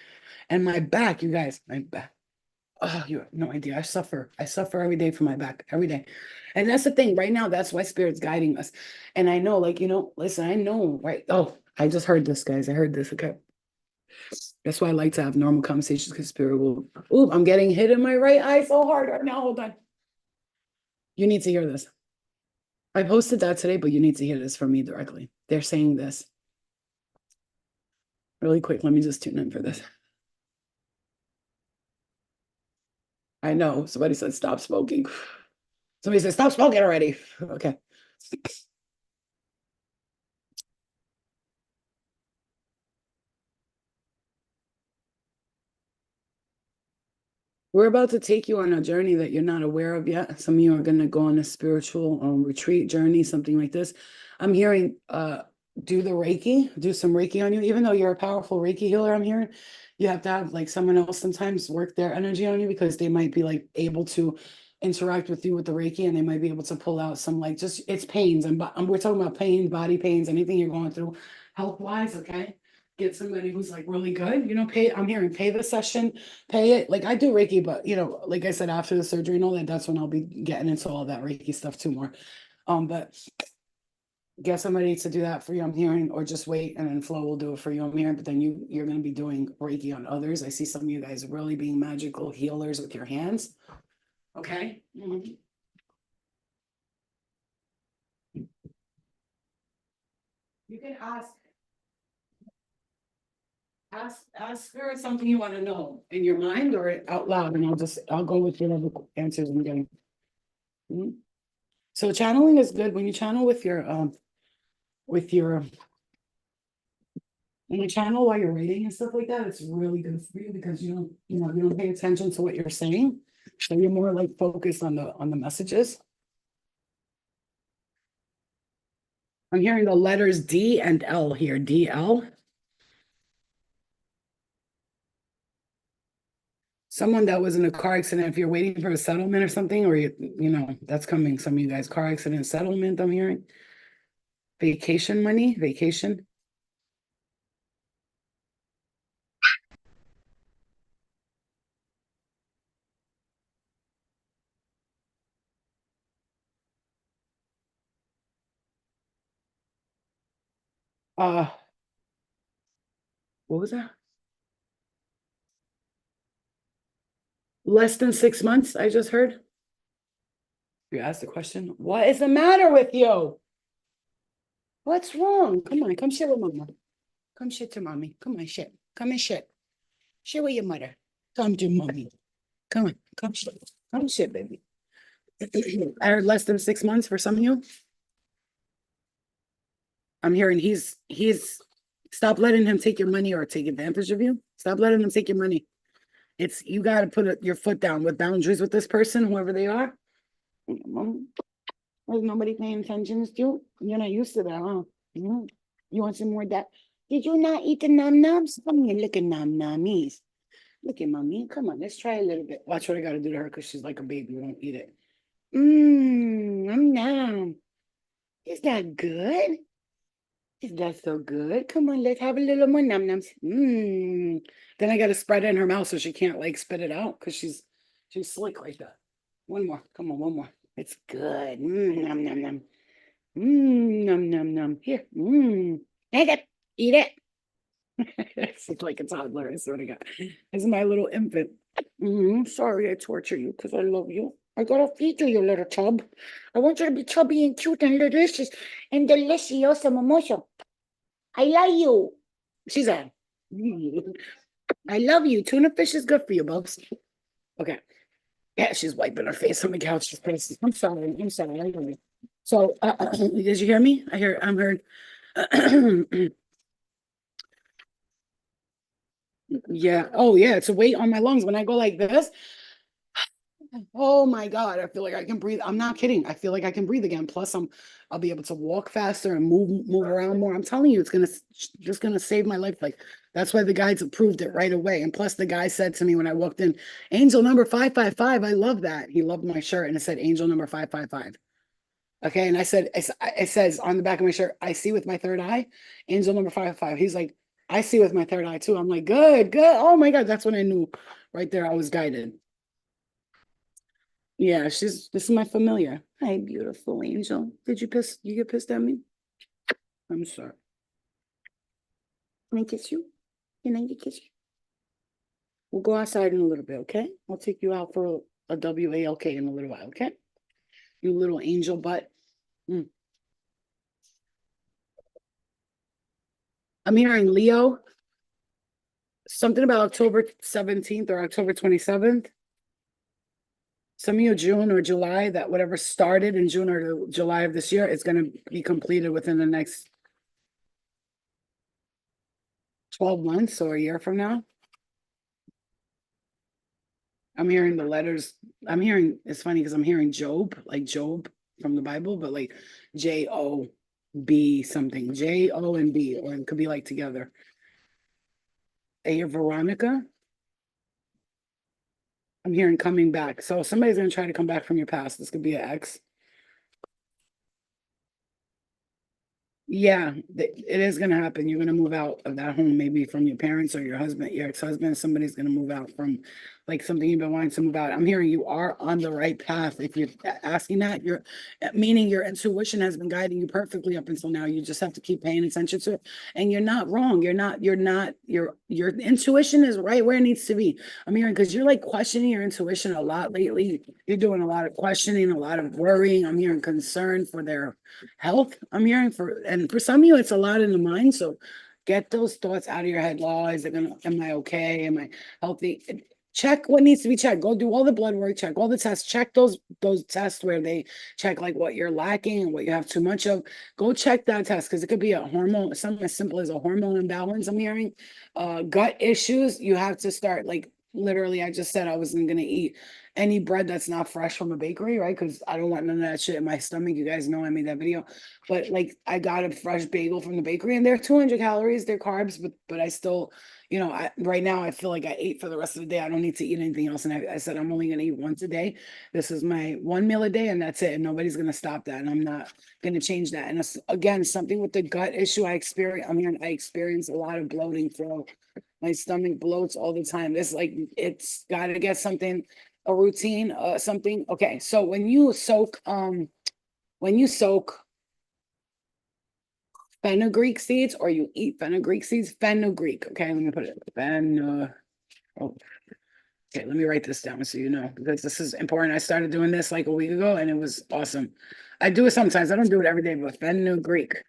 And my back, you guys, my back. Oh, you have no idea. I suffer. I suffer every day for my back, every day. And that's the thing. Right now, that's why Spirit's guiding us. And I know, like, listen, I know, right? Oh, I just heard this, guys. I heard this. Okay. That's why I like to have normal conversations because Spirit will. Oh, I'm getting hit in my right eye so hard right now. Hold on. You need to hear this. I posted that today, but you need to hear this from me directly. They're saying this really quick. Let me just tune in for this. I know somebody said stop smoking. Somebody said stop smoking already. Okay. We're about to take you on a journey that you're not aware of yet. Some of you are going to go on a spiritual retreat journey, something like this. I'm hearing do the Reiki, do some Reiki on you. Even though you're a powerful Reiki healer, I'm hearing you have to have like someone else sometimes work their energy on you because they might be like able to interact with you with the Reiki and they might be able to pull out some like just it's pains. And we're talking about pain, body pains, anything you're going through health wise. Okay. Get somebody who's like really good, I'm hearing pay the session, pay it. Like I do Reiki, but like I said, after the surgery and all that, that's when I'll be getting into all that Reiki stuff too more. But get somebody to do that for you, I'm hearing, or just wait and then Flo will do it for you, I'm hearing. But then you're going to be doing Reiki on others. I see some of you guys really being magical healers with your hands. Okay. Mhm. You can ask spirit something you want to know in your mind or out loud, and I'll go with whatever answers I'm getting. Mhm. So channeling is good when you channel with your when you channel while you're reading and stuff like that. It's really good for you because you don't pay attention to what you're saying, so you're more like focused on the messages. I'm hearing the letters D and L here. DL. Someone that was in a car accident. If you're waiting for a settlement or something, or that's coming. Some of you guys, car accident settlement. I'm hearing vacation money, vacation. What was that? Less than 6 months, I just heard. You asked the question. What is the matter with you? What's wrong? Come on, come shit with mama. Come shit to mommy. Come on, shit. Come and shit. Shit with your mother. Come to mommy. Come on, come shit. Come shit, baby. I heard less than 6 months for some of you. I'm hearing he's stop letting him take your money or take advantage of you. Stop letting him take your money. It's you got to put your foot down with boundaries with this person, whoever they are. There's nobody paying attention to you. You're not used to that, huh? You want some more of that? Did you not eat the num nums? Come here, look at num nummies. Look at mommy. Come on, let's try a little bit. Watch what I got to do to her because she's like a baby. We don't eat it. Nom. Is that good? Is that so good? Come on, let's have a little more num nums. Then I got to spread it in her mouth so she can't like spit it out because she's slick like that. One more. Come on, one more. It's good. Nom nom nom. Nom nom nom. Here. Take it. Eat it. It's like a toddler. I swear to God. This is my little infant. Sorry I torture you because I love you. I gotta feed you, you little chub. I want you to be chubby and cute and delicious and delicioso mamoso. I love you. She's a. I love you. Tuna fish is good for you, Bubs. Okay. Yeah, she's wiping her face on the couch. She's crazy. I'm sorry. I'm sorry. I love you. So, did you hear me? I'm heard. Yeah. Oh, yeah. It's a weight on my lungs when I go like this. Oh my God, I feel like I can breathe. I'm not kidding. I feel like I can breathe again. Plus, I'll be able to walk faster and move around more. I'm telling you, it's just gonna save my life. Like that's why the guides approved it right away. And plus, the guy said to me when I walked in, "Angel number 555." I love that. He loved my shirt, and it said "Angel number 555." Okay, and I said, it says on the back of my shirt, "I see with my third eye." Angel number 555. He's like, "I see with my third eye too." I'm like, "Good, good." Oh my God, that's when I knew right there I was guided. Yeah, this is my familiar. Hi, beautiful angel. You get pissed at me? I'm sorry. Can I kiss you? Can I kiss you? We'll go outside in a little bit, okay? I'll take you out for a WALK in a little while, okay? You little angel butt. I'm hearing Leo, something about October 17th or October 27th. Some of you June or July, that whatever started in June or July of this year is going to be completed within the next 12 months or a year from now. I'm hearing the letters. It's funny because I'm hearing Job, like Job from the Bible, but like Job something, Jo and B, or it could be like together. I hear Veronica. I'm hearing coming back. So somebody's gonna try to come back from your past. This could be an ex. Yeah, it is going to happen. You're going to move out of that home, maybe from your parents or your husband, your ex-husband. Somebody's going to move out from like something you've been wanting to move out. I'm hearing you are on the right path. If you're asking that, you're meaning your intuition has been guiding you perfectly up until now. You just have to keep paying attention to it. And you're not wrong. Your intuition is right where it needs to be. I'm hearing because you're like questioning your intuition a lot lately. You're doing a lot of questioning, a lot of worrying. I'm hearing concern for their health. I'm hearing and for some of you, it's a lot in the mind. So get those thoughts out of your head. Am I okay? Am I healthy? Check what needs to be checked. Go do all the blood work, check all the tests, check those tests where they check like what you're lacking and what you have too much of. Go check that test because it could be a hormone, something as simple as a hormone imbalance. I'm hearing gut issues. You have to start like literally, I just said I wasn't gonna eat any bread that's not fresh from a bakery, right? Because I don't want none of that shit in my stomach. You guys know I made that video. But like I got a fresh bagel from the bakery and they're 200 calories, they're carbs, but I still, right now I feel like I ate for the rest of the day. I don't need to eat anything else. And I said I'm only gonna eat once a day. This is my one meal a day and that's it. And nobody's gonna stop that. And I'm not gonna change that. And again, something with the gut issue I experience a lot of bloating through my stomach bloats all the time. It's got to get something, a routine, something. Okay, so when you soak fenugreek seeds or you eat fenugreek seeds, fenugreek. Okay, let me put it. Oh, okay, let me write this down so you know, because this is important. I started doing this like a week ago and it was awesome. I do it sometimes. I don't do it every day, but fenugreek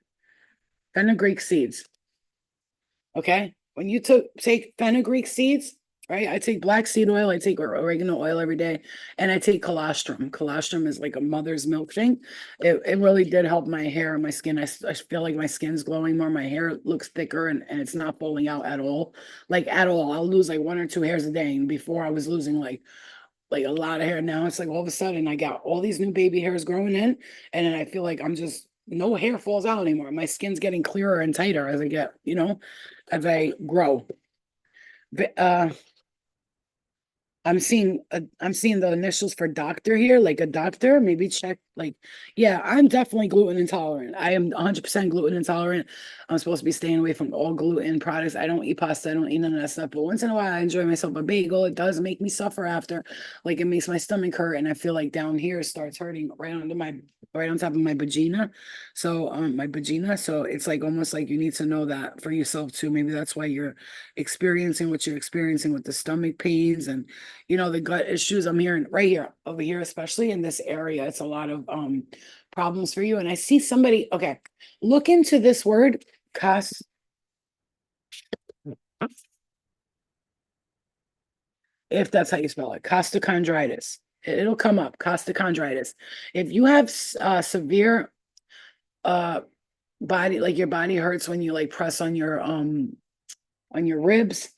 seeds. Okay. When you take fenugreek seeds, right? I take black seed oil, I take oregano oil every day, and I take colostrum. Colostrum is like a mother's milk thing. It really did help my hair and my skin. I feel like my skin's glowing more. My hair looks thicker and it's not falling out at all. Like at all. I'll lose like 1 or 2 hairs a day. And before I was losing like a lot of hair. Now it's like all of a sudden I got all these new baby hairs growing in, and then I feel like I'm just no hair falls out anymore. My skin's getting clearer and tighter as I get, as I grow. But, I'm seeing the initials for doctor here, like a doctor, maybe check like, yeah, I'm definitely gluten intolerant. I am 100% gluten intolerant. I'm supposed to be staying away from all gluten products. I don't eat pasta. I don't eat none of that stuff. But once in a while, I enjoy myself a bagel. It does make me suffer after, like it makes my stomach hurt, and I feel like down here starts hurting right on top of my vagina. So my vagina. So it's like almost like you need to know that for yourself too. Maybe that's why you're experiencing what you're experiencing with the stomach pains and the gut issues. I'm hearing right here, over here, especially in this area. It's a lot of problems for you. And I see somebody, okay, look into this word, cos. If that's how you spell it, costochondritis. It'll come up, costochondritis. If you have severe uh body, like your body hurts when you like press on your ribs,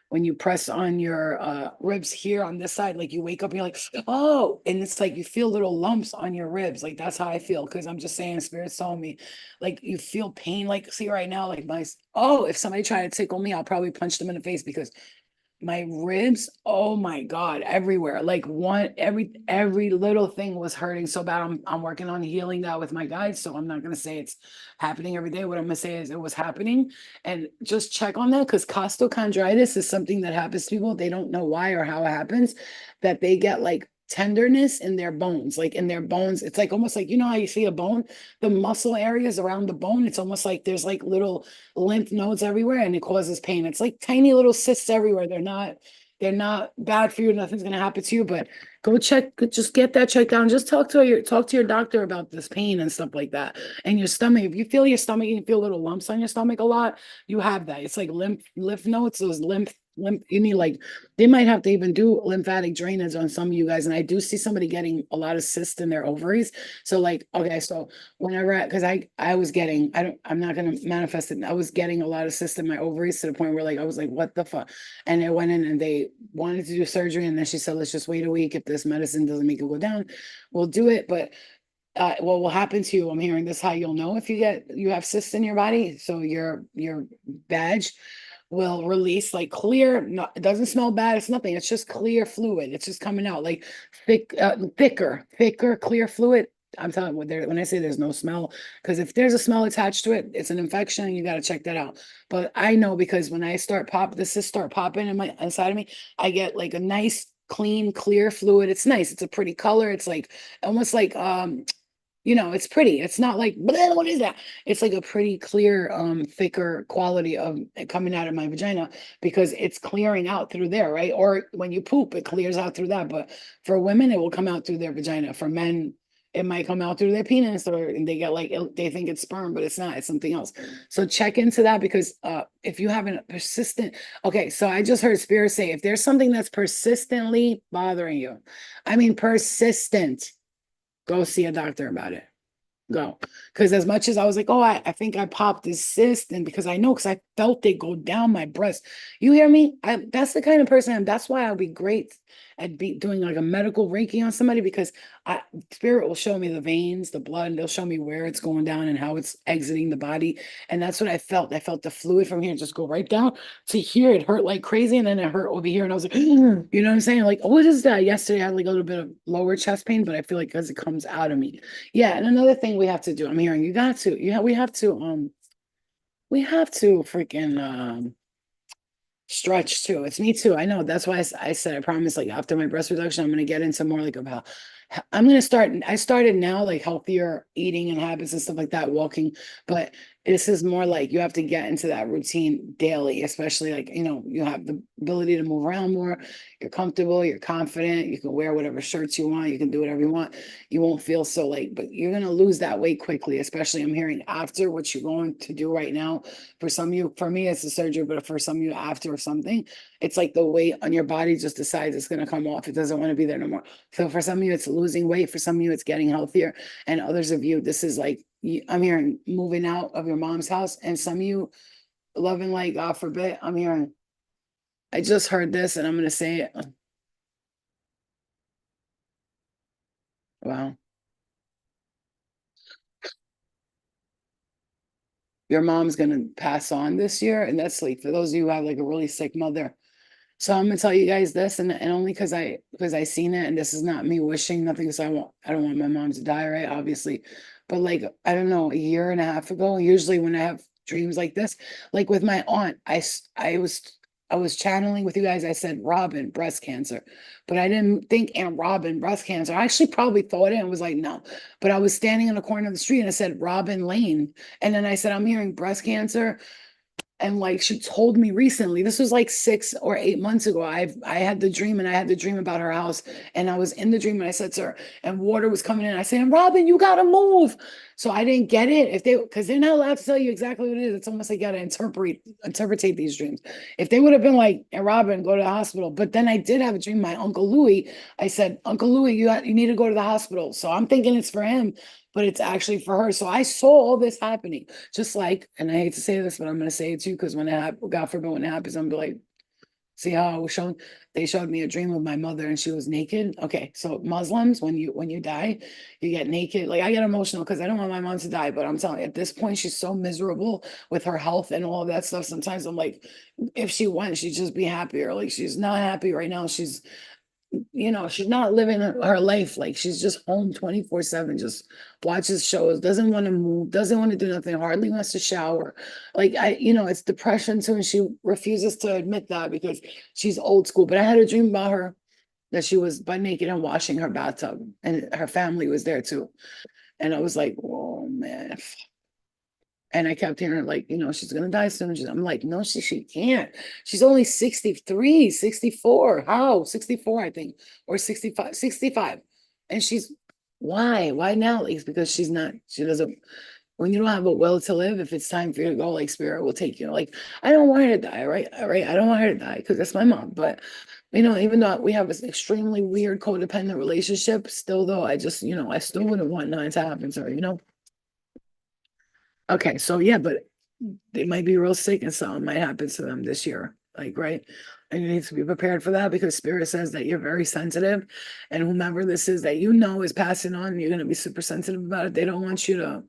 when you press on your ribs here on this side, like you wake up and you're like, oh, and it's like you feel little lumps on your ribs. Like that's how I feel, because I'm just saying, spirit's telling me, like you feel pain, like see right now, like if somebody tried to tickle me, I'll probably punch them in the face, because my ribs, oh my God, everywhere. Like every little thing was hurting so bad. I'm working on healing that with my guides. So I'm not gonna say it's happening every day. What I'm gonna say is it was happening. And just check on that, because costochondritis is something that happens to people. They don't know why or how it happens, that they get like tenderness in their bones, like in their bones. It's like almost like, how you see a bone, the muscle areas around the bone, it's almost like there's like little lymph nodes everywhere, and it causes pain. It's like tiny little cysts everywhere. They're not bad for you. Nothing's gonna happen to you, but go check, just get that checked out. And just talk to your doctor about this pain and stuff like that. And your stomach, if you feel your stomach and you feel little lumps on your stomach a lot, you have that. It's like lymph nodes, those lymph, you need like, they might have to even do lymphatic drainage on some of you guys. And I do see somebody getting a lot of cysts in their ovaries. So like, okay, so whenever, because I was getting, I'm not gonna manifest it. I was getting a lot of cysts in my ovaries to the point where like I was like, what the fuck? And I went in and they wanted to do surgery, and then she said, let's just wait a week. If this medicine doesn't make it go down, we'll do it. But what will happen to you, I'm hearing this, how you'll know if you have cysts in your body. So your badge will release like clear, no, it doesn't smell bad, it's nothing, it's just clear fluid, it's just coming out like thicker clear fluid. I'm telling you, when I say there's no smell, because if there's a smell attached to it, it's an infection, and you got to check that out. But I know, because when I start popping in my inside of me, I get like a nice clean clear fluid. It's nice, it's a pretty color, it's like almost like it's pretty. It's not like, what is that? It's like a pretty clear, thicker quality of coming out of my vagina, because it's clearing out through there, right? Or when you poop, it clears out through that. But for women, it will come out through their vagina. For men, it might come out through their penis, and they get like, they think it's sperm, but it's not, it's something else. So check into that, because if you have a persistent, okay, so I just heard spirit say, if there's something that's persistently bothering you, I mean, persistent, go see a doctor about it. Go. Because as much as I was like, oh, I think I popped this cyst, and because I felt it go down my breast. You hear me? That's the kind of person I am. That's why I'll be great at doing like a medical Reiki on somebody, because spirit will show me the veins, the blood, and they'll show me where it's going down and how it's exiting the body. And that's what I felt. I felt the fluid from here just go right down to here. It hurt like crazy, and then it hurt over here. And I was like, you know what I'm saying? Like, what is that? Yesterday I had like a little bit of lower chest pain, but I feel like because it comes out of me. Yeah, and another thing we have to do, I'm hearing we have to freaking stretch too. It's me too. I know. That's why I said I promise, like after my breast reduction, I'm gonna get into more like about I started now like healthier eating and habits and stuff like that, walking. But This is more like you have to get into that routine daily, especially like, you have the ability to move around more. You're comfortable, you're confident, you can wear whatever shirts you want, you can do whatever you want. You won't feel so like, but you're going to lose that weight quickly, especially I'm hearing after what you're going to do right now. For some of you, for me, it's the surgery, but for some of you after or something, it's like the weight on your body just decides it's going to come off. It doesn't want to be there no more. So for some of you, it's losing weight. For some of you, it's getting healthier. And others of you, this is like, I'm hearing moving out of your mom's house, and some of you loving like God forbid. I'm hearing. I just heard this, and I'm gonna say it. Wow, your mom's gonna pass on this year, and that's like for those of you who have like a really sick mother. So I'm gonna tell you guys this, and only because I seen it, and this is not me wishing nothing, because I don't want my mom to die, right? Obviously, but like I don't know, a year and a half ago, usually when I have dreams like this, like with my aunt, I was channeling with you guys. I said Robin breast cancer, but I didn't think Aunt Robin breast cancer. I actually probably thought it and was like no, but I was standing in the corner of the street and I said Robin Lane, and then I said I'm hearing breast cancer. And like she told me recently, this was like 6 or 8 months ago. I had the dream, and I had the dream about her house. And I was in the dream and I said to her, and water was coming in. I said, Robin, you gotta move. So I didn't get it. If they, because they're not allowed to tell you exactly what it is. It's almost like you gotta interpretate these dreams. If they would have been like, and Robin, go to the hospital. But then I did have a dream, my Uncle Louis. I said, Uncle Louis, you need to go to the hospital. So I'm thinking it's for him, but it's actually for her. So I saw all this happening. Just like, and I hate to say this, but I'm going to say it too, because when it happens, God forbid, when it happens, I'm gonna be like, see how I was shown, they showed me a dream of my mother and she was naked. Okay, so Muslims, when you die, you get naked. Like I get emotional because I don't want my mom to die, but I'm telling you, at this point, she's so miserable with her health and all of that stuff. Sometimes I'm like, if she went, she'd just be happier. Like she's not happy right now. She's not living her life. Like she's just home 24/7, just watches shows, doesn't want to move, doesn't want to do nothing, hardly wants to shower. Like it's depression too, and she refuses to admit that because she's old school. But I had a dream about her that she was butt naked and washing her bathtub, and her family was there too. And I was like, oh man. And I kept hearing like, she's gonna die soon. I'm like, no, she can't. She's only 63, 64. How? 64, I think, or 65, 65. And she's why now? Like, because she doesn't, when you don't have a will to live, if it's time for you to go, like spirit will take you. Like, I don't want her to die, right? All right. I don't want her to die because that's my mom. But even though we have this extremely weird codependent relationship, still though, I just, I still wouldn't want nothing to happen to her. Okay, so yeah, but they might be real sick and something might happen to them this year. Like, right? And you need to be prepared for that because spirit says that you're very sensitive. And whomever this is that is passing on, you're gonna be super sensitive about it. They don't want you to,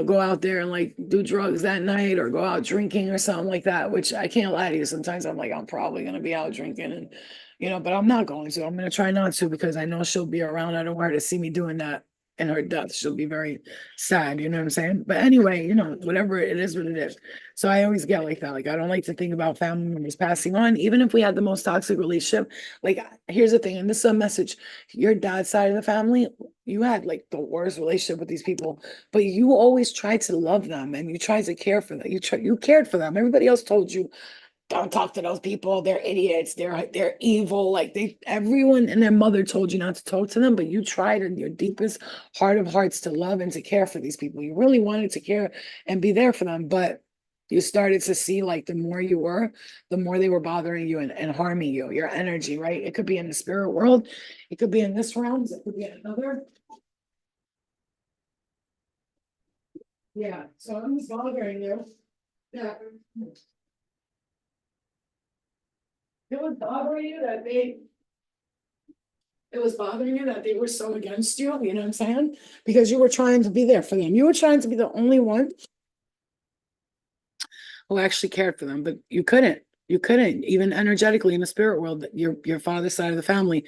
go out there and like do drugs that night or go out drinking or something like that, which I can't lie to you. Sometimes I'm like, I'm probably gonna be out drinking and but I'm not going to. I'm gonna try not to because I know she'll be around. I don't want her to see me doing that in her death. She'll be very sad, you know what I'm saying? But anyway, whatever it is what it is. So I always get like that. Like I don't like to think about family members passing on, even if we had the most toxic relationship. Like here's the thing, and this is a message. Your dad's side of the family, you had like the worst relationship with these people, but you always tried to love them and you tried to care for them. You cared for them. Everybody else told you don't talk to those people. They're idiots. They're evil. Like everyone and their mother told you not to talk to them, but you tried in your deepest heart of hearts to love and to care for these people. You really wanted to care and be there for them, but you started to see like the more you were, the more they were bothering you and harming you, your energy, right? It could be in the spirit world, it could be in this realm, it could be in another. Yeah, so I'm just bothering you. Yeah. It was bothering you that they were so against you, you know what I'm saying? Because you were trying to be there for them. You were trying to be the only one who actually cared for them, but you couldn't. You couldn't, even energetically in the spirit world, your father's side of the family.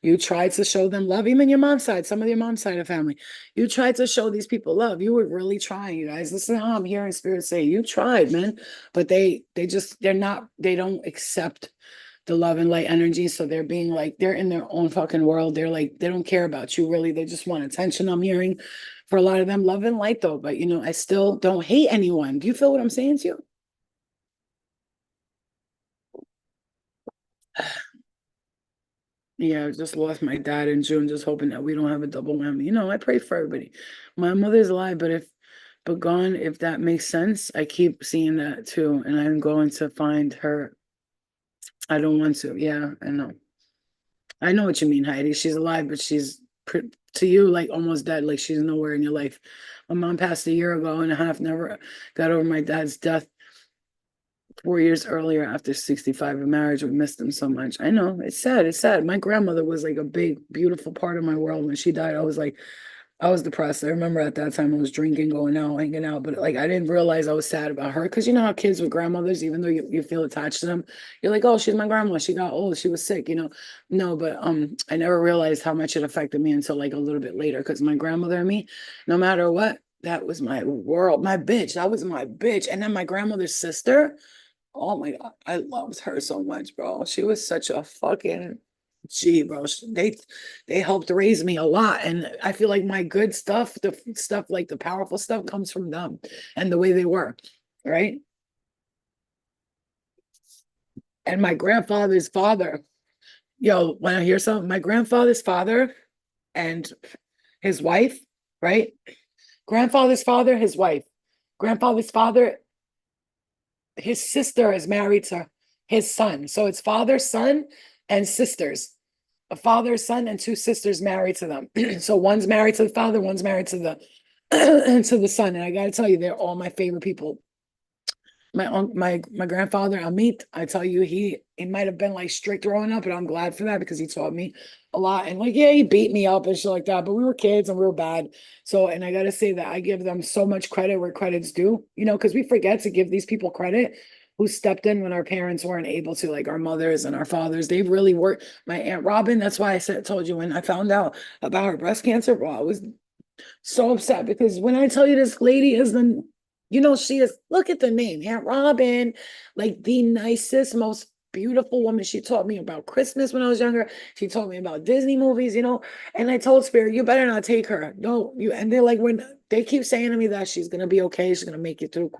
You tried to show them love, even your mom's side, some of your mom's side of the family. You tried to show these people love. You were really trying, you guys. Listen to how I'm hearing spirit say, you tried, man. But they don't accept the love and light energy. So they're being like, they're in their own fucking world. They're like, they don't care about you really. They just want attention, I'm hearing. for a lot of them, love and light though. But you know, I still don't hate anyone. Do you feel what I'm saying to you? Yeah, I just lost my dad in June, just hoping that we don't have a double whammy. You know, I pray for everybody. My mother's alive, but gone, if that makes sense. I keep seeing that too, and I'm going to find her. I don't want to. Yeah, I know. I know what you mean, Heidi. She's alive, but to you like almost dead, like she's nowhere in your life. My mom passed a year ago and a half, never got over my dad's death 4 years earlier after 65 of marriage. We missed him so much. I know, it's sad. It's sad. My grandmother was like a big, beautiful part of my world. When she died, I was depressed. I remember at that time I was drinking, going out, hanging out, but like I didn't realize I was sad about her. Cause you know how kids with grandmothers, even though you feel attached to them, you're like, oh, she's my grandma. She got old, she was sick, you know. No, but I never realized how much it affected me until like a little bit later. Cause my grandmother and me, no matter what, that was my world, my bitch. That was my bitch. And then my grandmother's sister. Oh my God, I loved her so much, bro. She was such a fucking G, bro. They helped raise me a lot. And I feel like my good stuff, the stuff like the powerful stuff comes from them and the way they were, right? And my grandfather's father, yo, when I hear something, my grandfather's father and his wife, right? Grandfather's father, his wife. Grandfather's father, his sister is married to his son. So it's father, son, and sisters. A father, son, and two sisters married to them. So one's married to the father, one's married to the to the son. And I gotta tell you, they're all my favorite people. My grandfather Amit, I tell you, he might have been like strict growing up, but I'm glad for that because he taught me a lot. And like, yeah, he beat me up and shit like that, but we were kids and we were bad. So, and I gotta say that I give them so much credit where credit's due, you know, because we forget to give these people credit who stepped in when our parents weren't able to, like our mothers and our fathers. They've really worked. My Aunt Robin, that's why told you when I found out about her breast cancer, bro, I was so upset because when I tell you this lady is the, you know, she is, look at the name, Aunt Robin, like the nicest, most beautiful woman. She taught me about Christmas when I was younger. She taught me about Disney movies, you know. And I told Spirit, you better not take her. No, you, and they're like, when they keep saying to me that she's gonna be okay, she's gonna make it through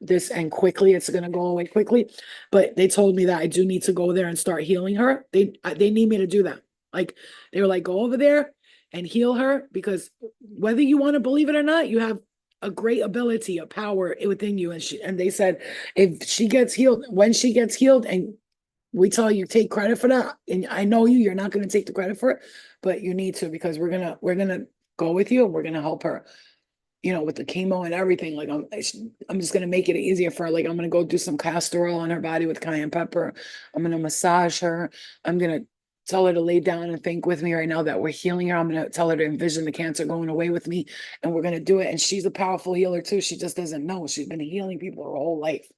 this and quickly, it's gonna go away quickly. But they told me that I do need to go there and start healing her. They need me to do that. Like they were like, go over there and heal her because whether you want to believe it or not, you have a great ability, a power within you. And they said, if she gets healed, when she gets healed, and we tell you take credit for that, and I know you're not going to take the credit for it, but you need to because we're gonna go with you and we're gonna help her, you know, with the chemo and everything. Like I'm just gonna make it easier for her. Like I'm gonna go do some castor oil on her body with cayenne pepper. I'm gonna massage her. I'm gonna tell her to lay down and think with me right now that we're healing her. I'm gonna tell her to envision the cancer going away with me, and we're gonna do it. And she's a powerful healer too. She just doesn't know. She's been healing people her whole life.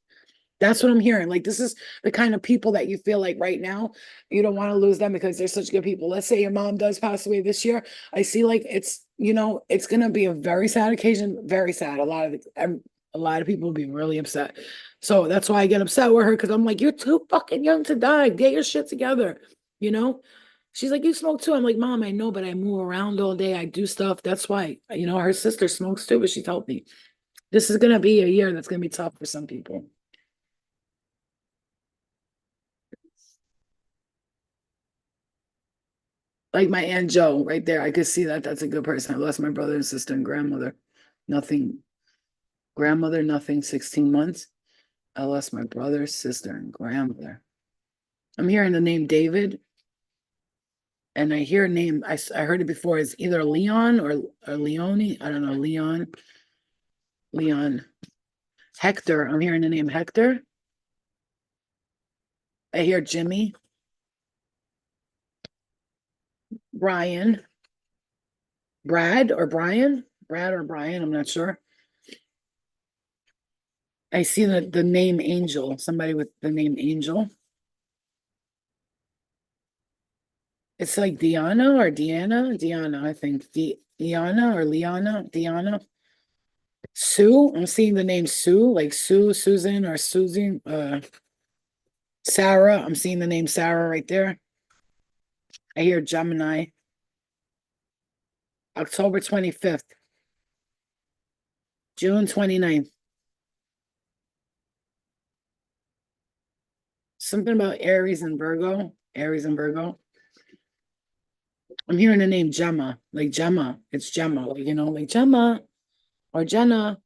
That's what I'm hearing. Like, this is the kind of people that you feel like right now, you don't want to lose them because they're such good people. Let's say your mom does pass away this year. I see like it's, you know, it's gonna be a very sad occasion, very sad. A lot of people will be really upset. So that's why I get upset with her because I'm like, you're too fucking young to die. Get your shit together, you know? She's like, you smoke too. I'm like, Mom, I know, but I move around all day. I do stuff. That's why, you know, her sister smokes too, but she told me this is gonna be a year that's gonna be tough for some people. Like my Aunt Joe right there. I could see that that's a good person. I lost my brother and sister and grandmother. Nothing, grandmother, nothing, 16 months. I lost my brother, sister, and grandmother. I'm hearing the name David, and I hear a name, I heard it before, it's either Leon or Leone. I don't know, Leon. Hector. I'm hearing the name Hector. I hear Jimmy, Brian, Brad or Brian, I'm not sure. I see the name Angel, somebody with the name Angel. It's like Diana or Deanna, Diana, I think. Diana or Liana, Diana. Sue, I'm seeing the name Sue, like Sue, Susan or Susan, Sarah. I'm seeing the name Sarah right there. I hear Gemini. October 25th. June 29th. Something about Aries and Virgo. Aries and Virgo. I'm hearing the name Gemma, like Gemma. It's Gemma, like, like Gemma or Jenna.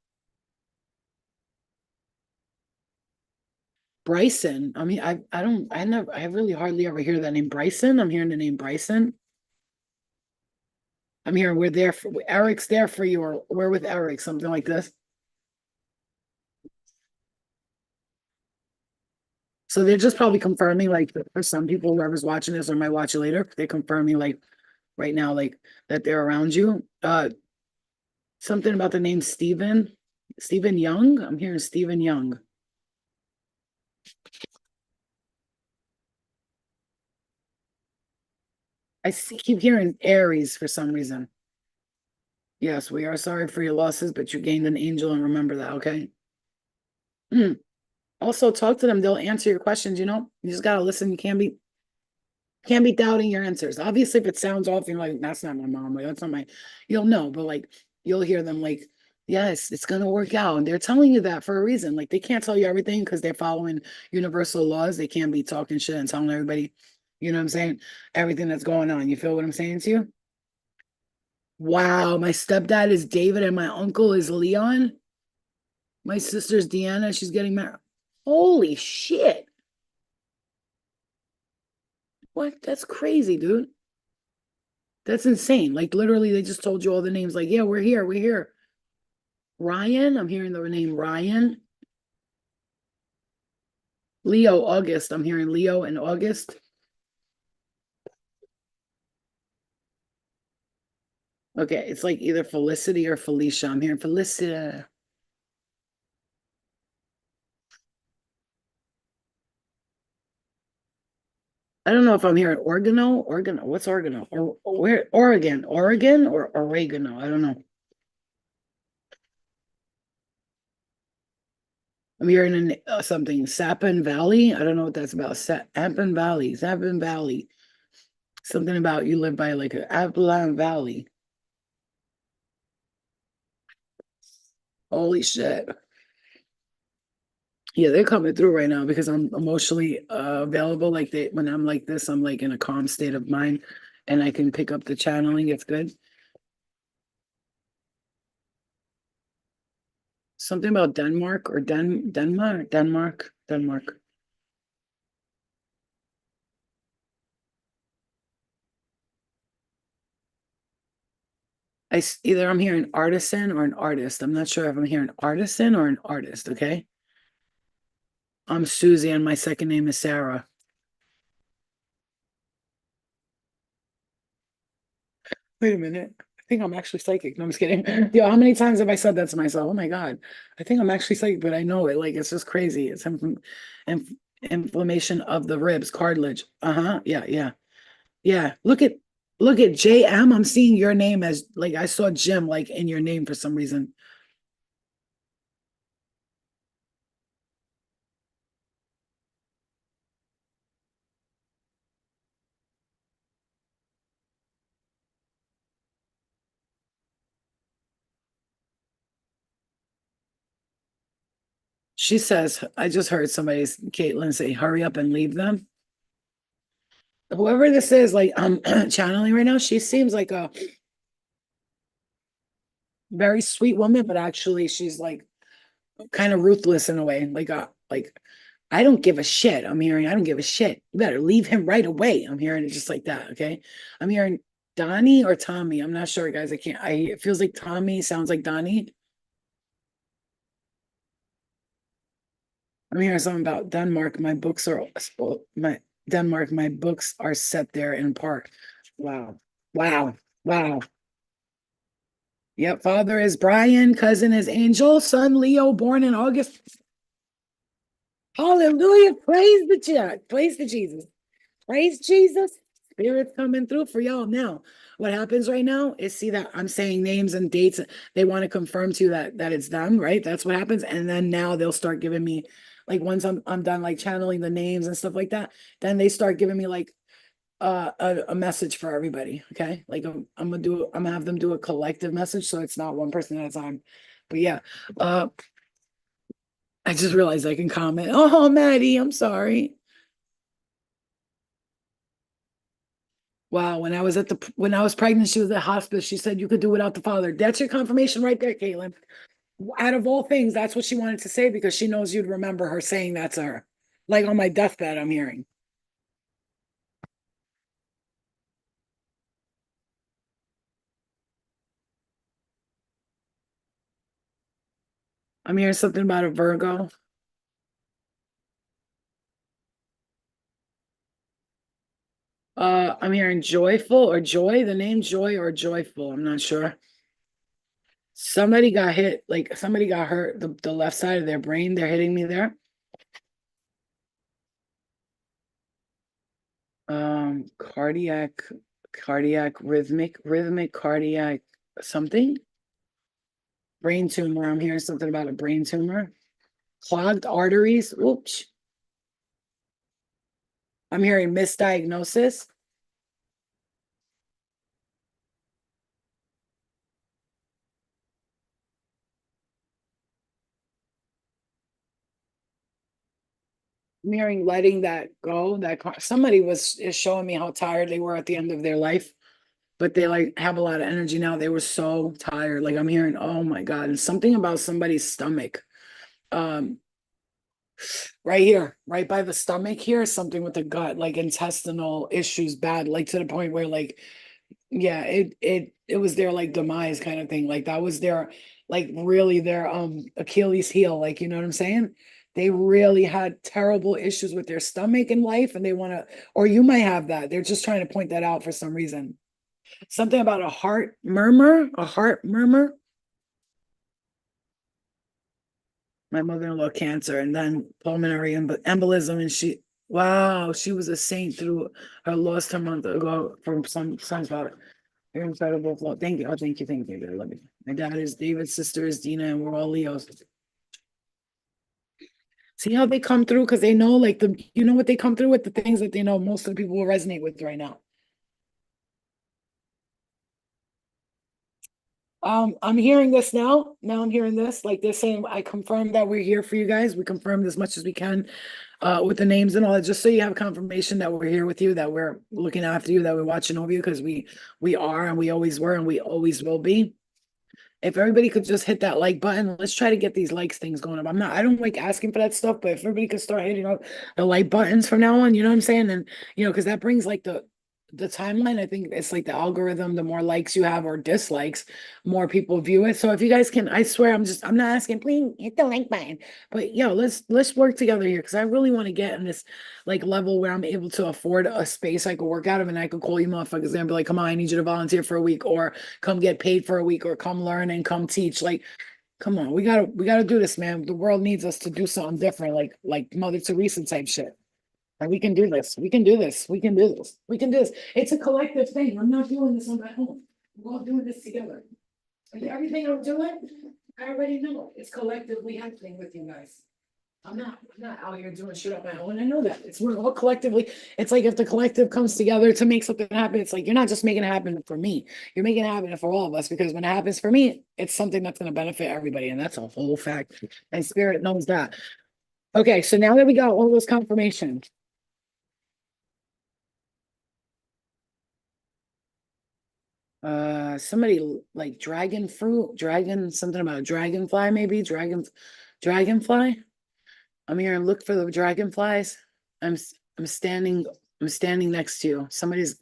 Bryson. I mean, I really hardly ever hear that name. Bryson. I'm hearing the name Bryson. I'm hearing we're there for Eric's there for you, or we're with Eric, something like this. So they're just probably confirming, like, for some people, whoever's watching this or might watch it later, they're confirming, like, right now, like, that they're around you. Something about the name Stephen. Stephen Young. I'm hearing Stephen Young. Keep hearing Aries for some reason. Yes, we are sorry for your losses, but you gained an angel, and remember that, okay? Also, talk to them. They'll answer your questions, You just gotta listen. You can't be doubting your answers. Obviously, if it sounds off, you're like, that's not my mom, like that's not my, you'll know, but like you'll hear them like, yes, it's gonna work out. And they're telling you that for a reason. Like they can't tell you everything because they're following universal laws. They can't be talking shit and telling everybody, you know what I'm saying? Everything that's going on. You feel what I'm saying to you? Wow, my stepdad is David and my uncle is Leon. My sister's Deanna, she's getting married. Holy shit. What? That's crazy, dude. That's insane. Like literally, they just told you all the names. Like, yeah, we're here, we're here. Ryan, I'm hearing the name Ryan. Leo, August. I'm hearing Leo and August. Okay, it's like either Felicity or Felicia. I'm hearing Felicia. I don't know if I'm hearing Oregano. What's Oregano? Or where? Oregon or oregano. I don't know. I'm hearing something Sappan Valley. I don't know what that's about. Sappan Valley, Sappan Valley. Something about you live by like a Appalachian Valley. Holy shit. Yeah, they're coming through right now because I'm emotionally available. Like when I'm like this, I'm like in a calm state of mind and I can pick up the channeling. It's good. Something about Denmark or Denmark. Either I'm hearing artisan or an artist. I'm not sure if I'm hearing artisan or an artist. Okay. I'm Susie and my second name is Sarah. Wait a minute. I think I'm actually psychic. No, I'm just kidding. Yo, how many times have I said that to myself? Oh my God. I think I'm actually psychic, but I know it. Like, it's just crazy. It's inf inflammation of the ribs, cartilage. Uh-huh. Yeah, yeah. Yeah. Look at JM. I'm seeing your name as like I saw Jim like in your name for some reason. She says, I just heard Caitlin say, hurry up and leave them. Whoever this is, like I'm channeling right now, she seems like a very sweet woman, but actually she's like kind of ruthless in a way. Like I don't give a shit. I'm hearing I don't give a shit. You better leave him right away. I'm hearing it just like that. Okay. I'm hearing Donnie or Tommy. I'm not sure, guys. It feels like Tommy sounds like Donnie. I'm hearing something about Denmark. My Denmark, my books are set there in park. Wow. Wow. Wow. Yep. Father is Brian, cousin is Angel, son Leo, born in August. Hallelujah. Praise the chat. Praise the Jesus. Praise Jesus. Spirit's coming through for y'all now. What happens right now is see that I'm saying names and dates. They want to confirm to you that it's them, right? That's what happens. And then now they'll start giving me like once I'm done like channeling the names and stuff like that, then they start giving me like a message for everybody. Okay. Like I'm gonna have them do a collective message so it's not one person at a time. But yeah, uh, I just realized I can comment. Oh, Maddie, I'm sorry. Wow, when I was pregnant, she was at hospice. She said you could do without the father. That's your confirmation right there, Caitlin. Out of all things, that's what she wanted to say because she knows you'd remember her saying that to her. Like on my deathbed, I'm hearing. I'm hearing something about a Virgo. I'm hearing joyful or joy, the name joy or joyful. I'm not sure. Somebody got hit, like somebody got hurt, the left side of their brain. They're hitting me there. Cardiac, rhythmic cardiac something. Brain tumor. I'm hearing something about a brain tumor. Clogged arteries. Oops. I'm hearing misdiagnosis. I'm hearing letting that go. Somebody is showing me how tired they were at the end of their life, but they like have a lot of energy now. They were so tired. Like I'm hearing, oh my God, and something about somebody's stomach. Um, right here, right by the stomach here, something with the gut, like intestinal issues bad, like to the point where like, yeah, it was their like demise kind of thing. Like that was their like really their Achilles heel, like you know what I'm saying? They really had terrible issues with their stomach in life and they want to, or you might have that. They're just trying to point that out for some reason. Something about a heart murmur. My mother-in-law cancer and then pulmonary embolism and wow, she was a saint through her lost her month ago from some sunspot. You're incredible flow. Thank you. Oh, thank you. I love you. My dad is David's sister is Dina, and we're all Leos. See how they come through because they know like you know what they come through with the things that they know most of the people will resonate with right now. I'm hearing this now. Now I'm hearing this. Like they're saying, I confirm that we're here for you guys. We confirmed as much as we can with the names and all that, just so you have confirmation that we're here with you, that we're looking after you, that we're watching over you, because we are and we always were and we always will be. If everybody could just hit that like button, let's try to get these likes things going up. I don't like asking for that stuff, but if everybody could start hitting up the like buttons from now on, you know what I'm saying? And because that brings like the timeline. I think it's like the algorithm, the more likes you have or dislikes, more people view it. So if you guys can, I swear I'm not asking, please hit the like button. But let's work together here because I really want to get in this like level where I'm able to afford a space I could work out of and I could call you motherfuckers and be like, come on, I need you to volunteer for a week or come get paid for a week or come learn and come teach. Like, come on, we gotta do this, man. The world needs us to do something different, like Mother Teresa type shit. And we can do this. We can do this. We can do this. We can do this. It's a collective thing. I'm not doing this on my own. We're all doing this together. And everything I'm doing, I already know. It's collectively happening with you guys. I'm not out here doing shit on my own. I know that. We're all collectively. It's like if the collective comes together to make something happen, it's like you're not just making it happen for me. You're making it happen for all of us because when it happens for me, it's something that's going to benefit everybody. And that's a whole fact. And spirit knows that. Okay, so now that we got all those confirmations, somebody like dragon fruit, something about a dragonfly, maybe dragonfly. I'm here and look for the dragonflies. I'm s- I'm standing I'm standing next to you. Somebody's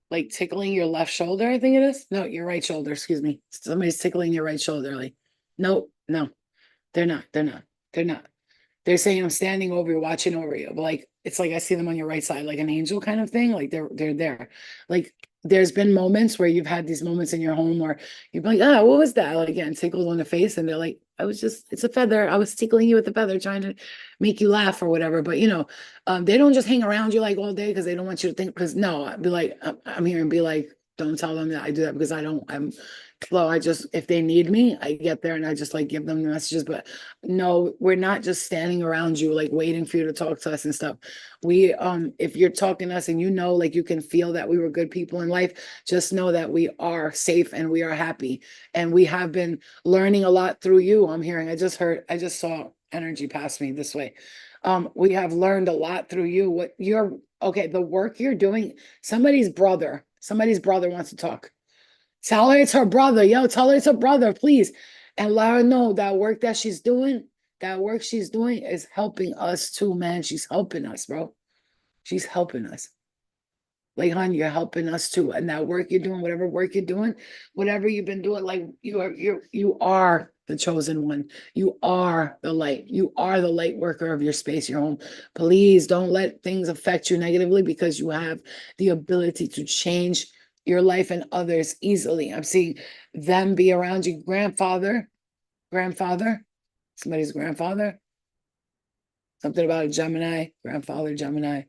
like tickling your left shoulder, I think it is. No, your right shoulder, excuse me. Somebody's tickling your right shoulder. Like, no, they're not. They're not. They're not. They're saying I'm standing over you, watching over you. But like it's like I see them on your right side, like an angel kind of thing. Like they're there. Like there's been moments where you've had these moments in your home where you're like, ah, what was that? Like getting tickled on the face, and they're like, it's a feather. I was tickling you with a feather, trying to make you laugh or whatever. But they don't just hang around you like all day because they don't want you to think. Because no, I'd be like, I'm here and be like, Don't tell them that I do that because I'm slow. I just, if they need me, I get there and I just like give them the messages. But no, we're not just standing around you, like waiting for you to talk to us and stuff. We, if you're talking to us and you know, like you can feel that we were good people in life, just know that we are safe and we are happy. And we have been learning a lot through you. I'm hearing, I just saw energy pass me this way. We have learned a lot through you. What you're, okay, the work you're doing, somebody's brother wants to talk. Tell her it's her brother. Yo, tell her it's her brother, please. And let her know that work that she's doing, that work she's doing is helping us too, man. She's helping us, bro. She's helping us. Like, hon, you're helping us too. And that work you're doing, whatever work you're doing, whatever you've been doing, like you are the chosen one. You are the light. You are the light worker of your space, your home. Please don't let things affect you negatively because you have the ability to change your life and others easily. I'm seeing them be around you. Grandfather, somebody's grandfather, something about a Gemini, grandfather, Gemini,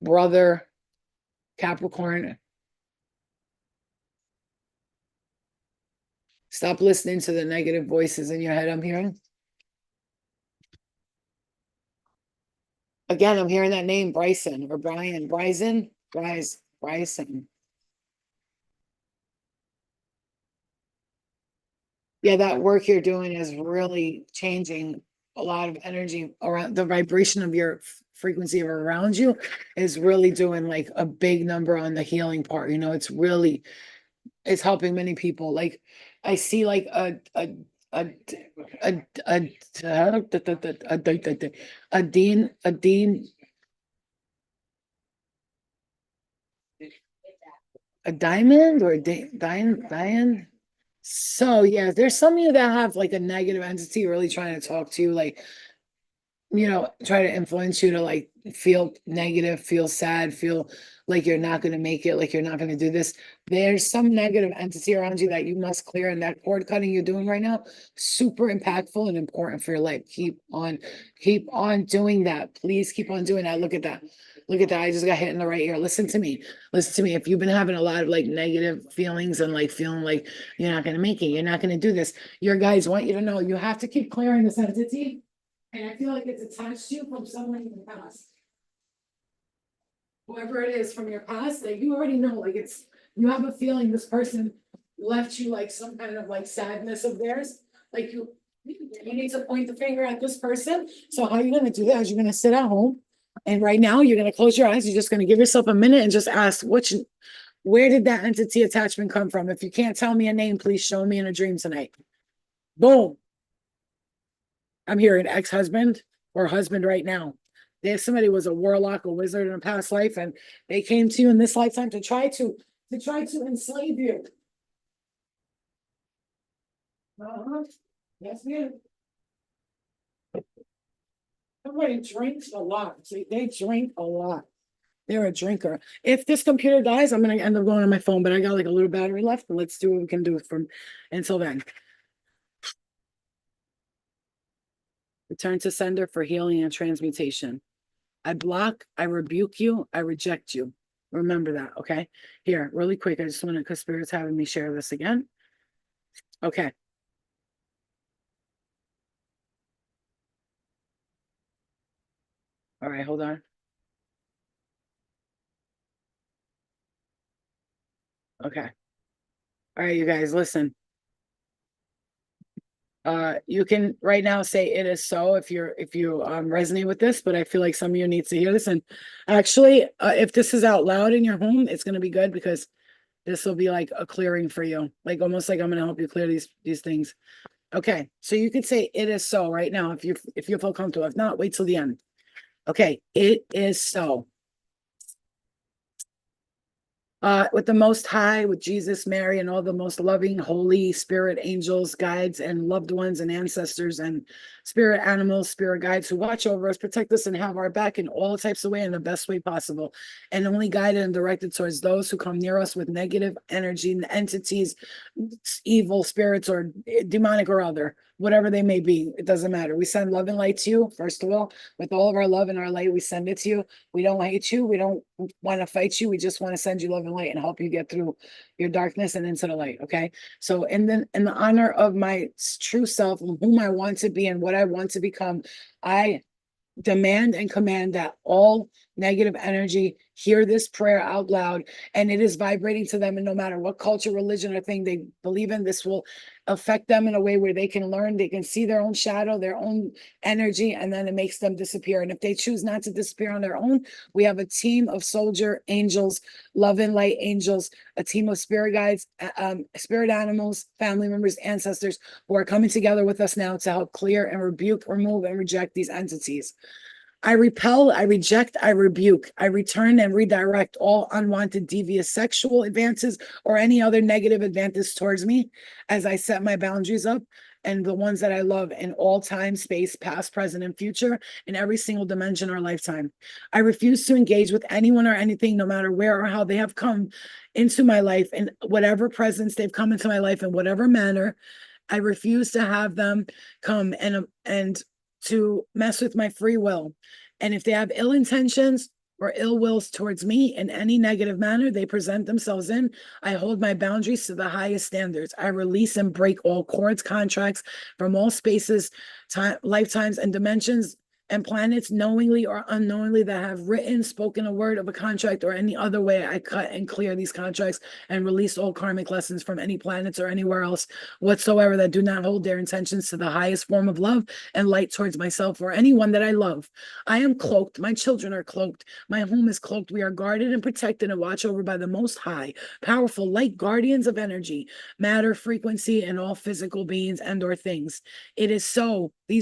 brother, Capricorn. Stop listening to the negative voices in your head. I'm hearing. Again, I'm hearing that name, Bryson or Brian. Bryson. Yeah, that work you're doing is really changing a lot of energy around the vibration of your frequency around you is really doing like a big number on the healing part. You know, it's helping many people. Like I see like a a a a dean a diamond or a Diane. So yeah, there's some of you that have like a negative entity really trying to talk to you, like try to influence you to like feel negative, feel sad, feel like you're not going to make it, like you're not going to do this. There's some negative entity around you that you must clear, and that cord cutting you're doing right now, super impactful and important for your life. Keep on doing that. Please keep on doing that. Look at that. Look at that. I just got hit in the right ear. Listen to me. Listen to me. If you've been having a lot of like negative feelings and like feeling like you're not going to make it, you're not going to do this, your guys want you to know you have to keep clearing this entity. And I feel like it's attached to you from someone in the past. Whoever it is from your past, that you already know, like you have a feeling this person left you like some kind of like sadness of theirs. Like you need to point the finger at this person. So how you're gonna do that is you're gonna sit at home. And right now you're gonna close your eyes. You're just gonna give yourself a minute and just ask, where did that entity attachment come from? If you can't tell me a name, please show me in a dream tonight. Boom. I'm hearing ex-husband or husband right now. If somebody was a warlock, a wizard in a past life, and they came to you in this lifetime to try to enslave you. Yes, ma'am. Somebody drinks a lot. See, they drink a lot. They're a drinker. If this computer dies, I'm gonna end up going on my phone, but I got like a little battery left, and let's do what we can do from until then. Return to sender for healing and transmutation. I block, I rebuke you, I reject you. Remember that, okay? Here, really quick, I just want to, because Spirit's having me share this again. Okay. All right, hold on. Okay. All right, you guys, listen. You can right now say it is so if you resonate with this, but I feel like some of you need to hear this. And actually, if this is out loud in your home, it's gonna be good because this will be like a clearing for you, like almost like I'm gonna help you clear these things. Okay, so you could say it is so right now if you feel comfortable. If not, wait till the end. Okay, it is so. With the Most High, with Jesus, Mary, and all the most loving, holy spirit angels, guides, and loved ones, and ancestors, and spirit animals, spirit guides who watch over us, protect us, and have our back in all types of way in the best way possible, and only guided and directed towards those who come near us with negative energy, entities, evil spirits, or demonic or other. whatever they may be. It doesn't matter. We send love and light to you, first of all, with all of our love and our light, we send it to you. We don't hate you. We don't want to fight you. We just want to send you love and light and help you get through your darkness and into the light. Okay. So in the honor of my true self and whom I want to be and what I want to become, I demand and command that all negative energy hear this prayer out loud, and it is vibrating to them. And no matter what culture, religion, or thing they believe in, this will affect them in a way where they can learn, they can see their own shadow, their own energy, and then it makes them disappear. And if they choose not to disappear on their own, we have a team of soldier angels, love and light angels, a team of spirit guides, spirit animals, family members, ancestors, who are coming together with us now to help clear and rebuke, remove, and reject these entities. I repel, I reject, I rebuke, I return and redirect all unwanted, devious sexual advances or any other negative advances towards me as I set my boundaries up, and the ones that I love in all time, space, past, present, and future, in every single dimension or lifetime. I refuse to engage with anyone or anything, no matter where or how they have come into my life, in whatever presence they've come into my life, in whatever manner. I refuse to have them come and to mess with my free will. And if they have ill intentions or ill wills towards me in any negative manner they present themselves in, I hold my boundaries to the highest standards. I release and break all cords, contracts from all spaces, time, lifetimes, and dimensions and planets, knowingly or unknowingly, that have written, spoken a word of a contract or any other way. I cut and clear these contracts and release all karmic lessons from any planets or anywhere else whatsoever that do not hold their intentions to the highest form of love and light towards myself or anyone that I love. I am cloaked. My children are cloaked. My home is cloaked. We are guarded and protected and watched over by the Most High, powerful light guardians of energy, matter, frequency, and all physical beings and or things. It is so. These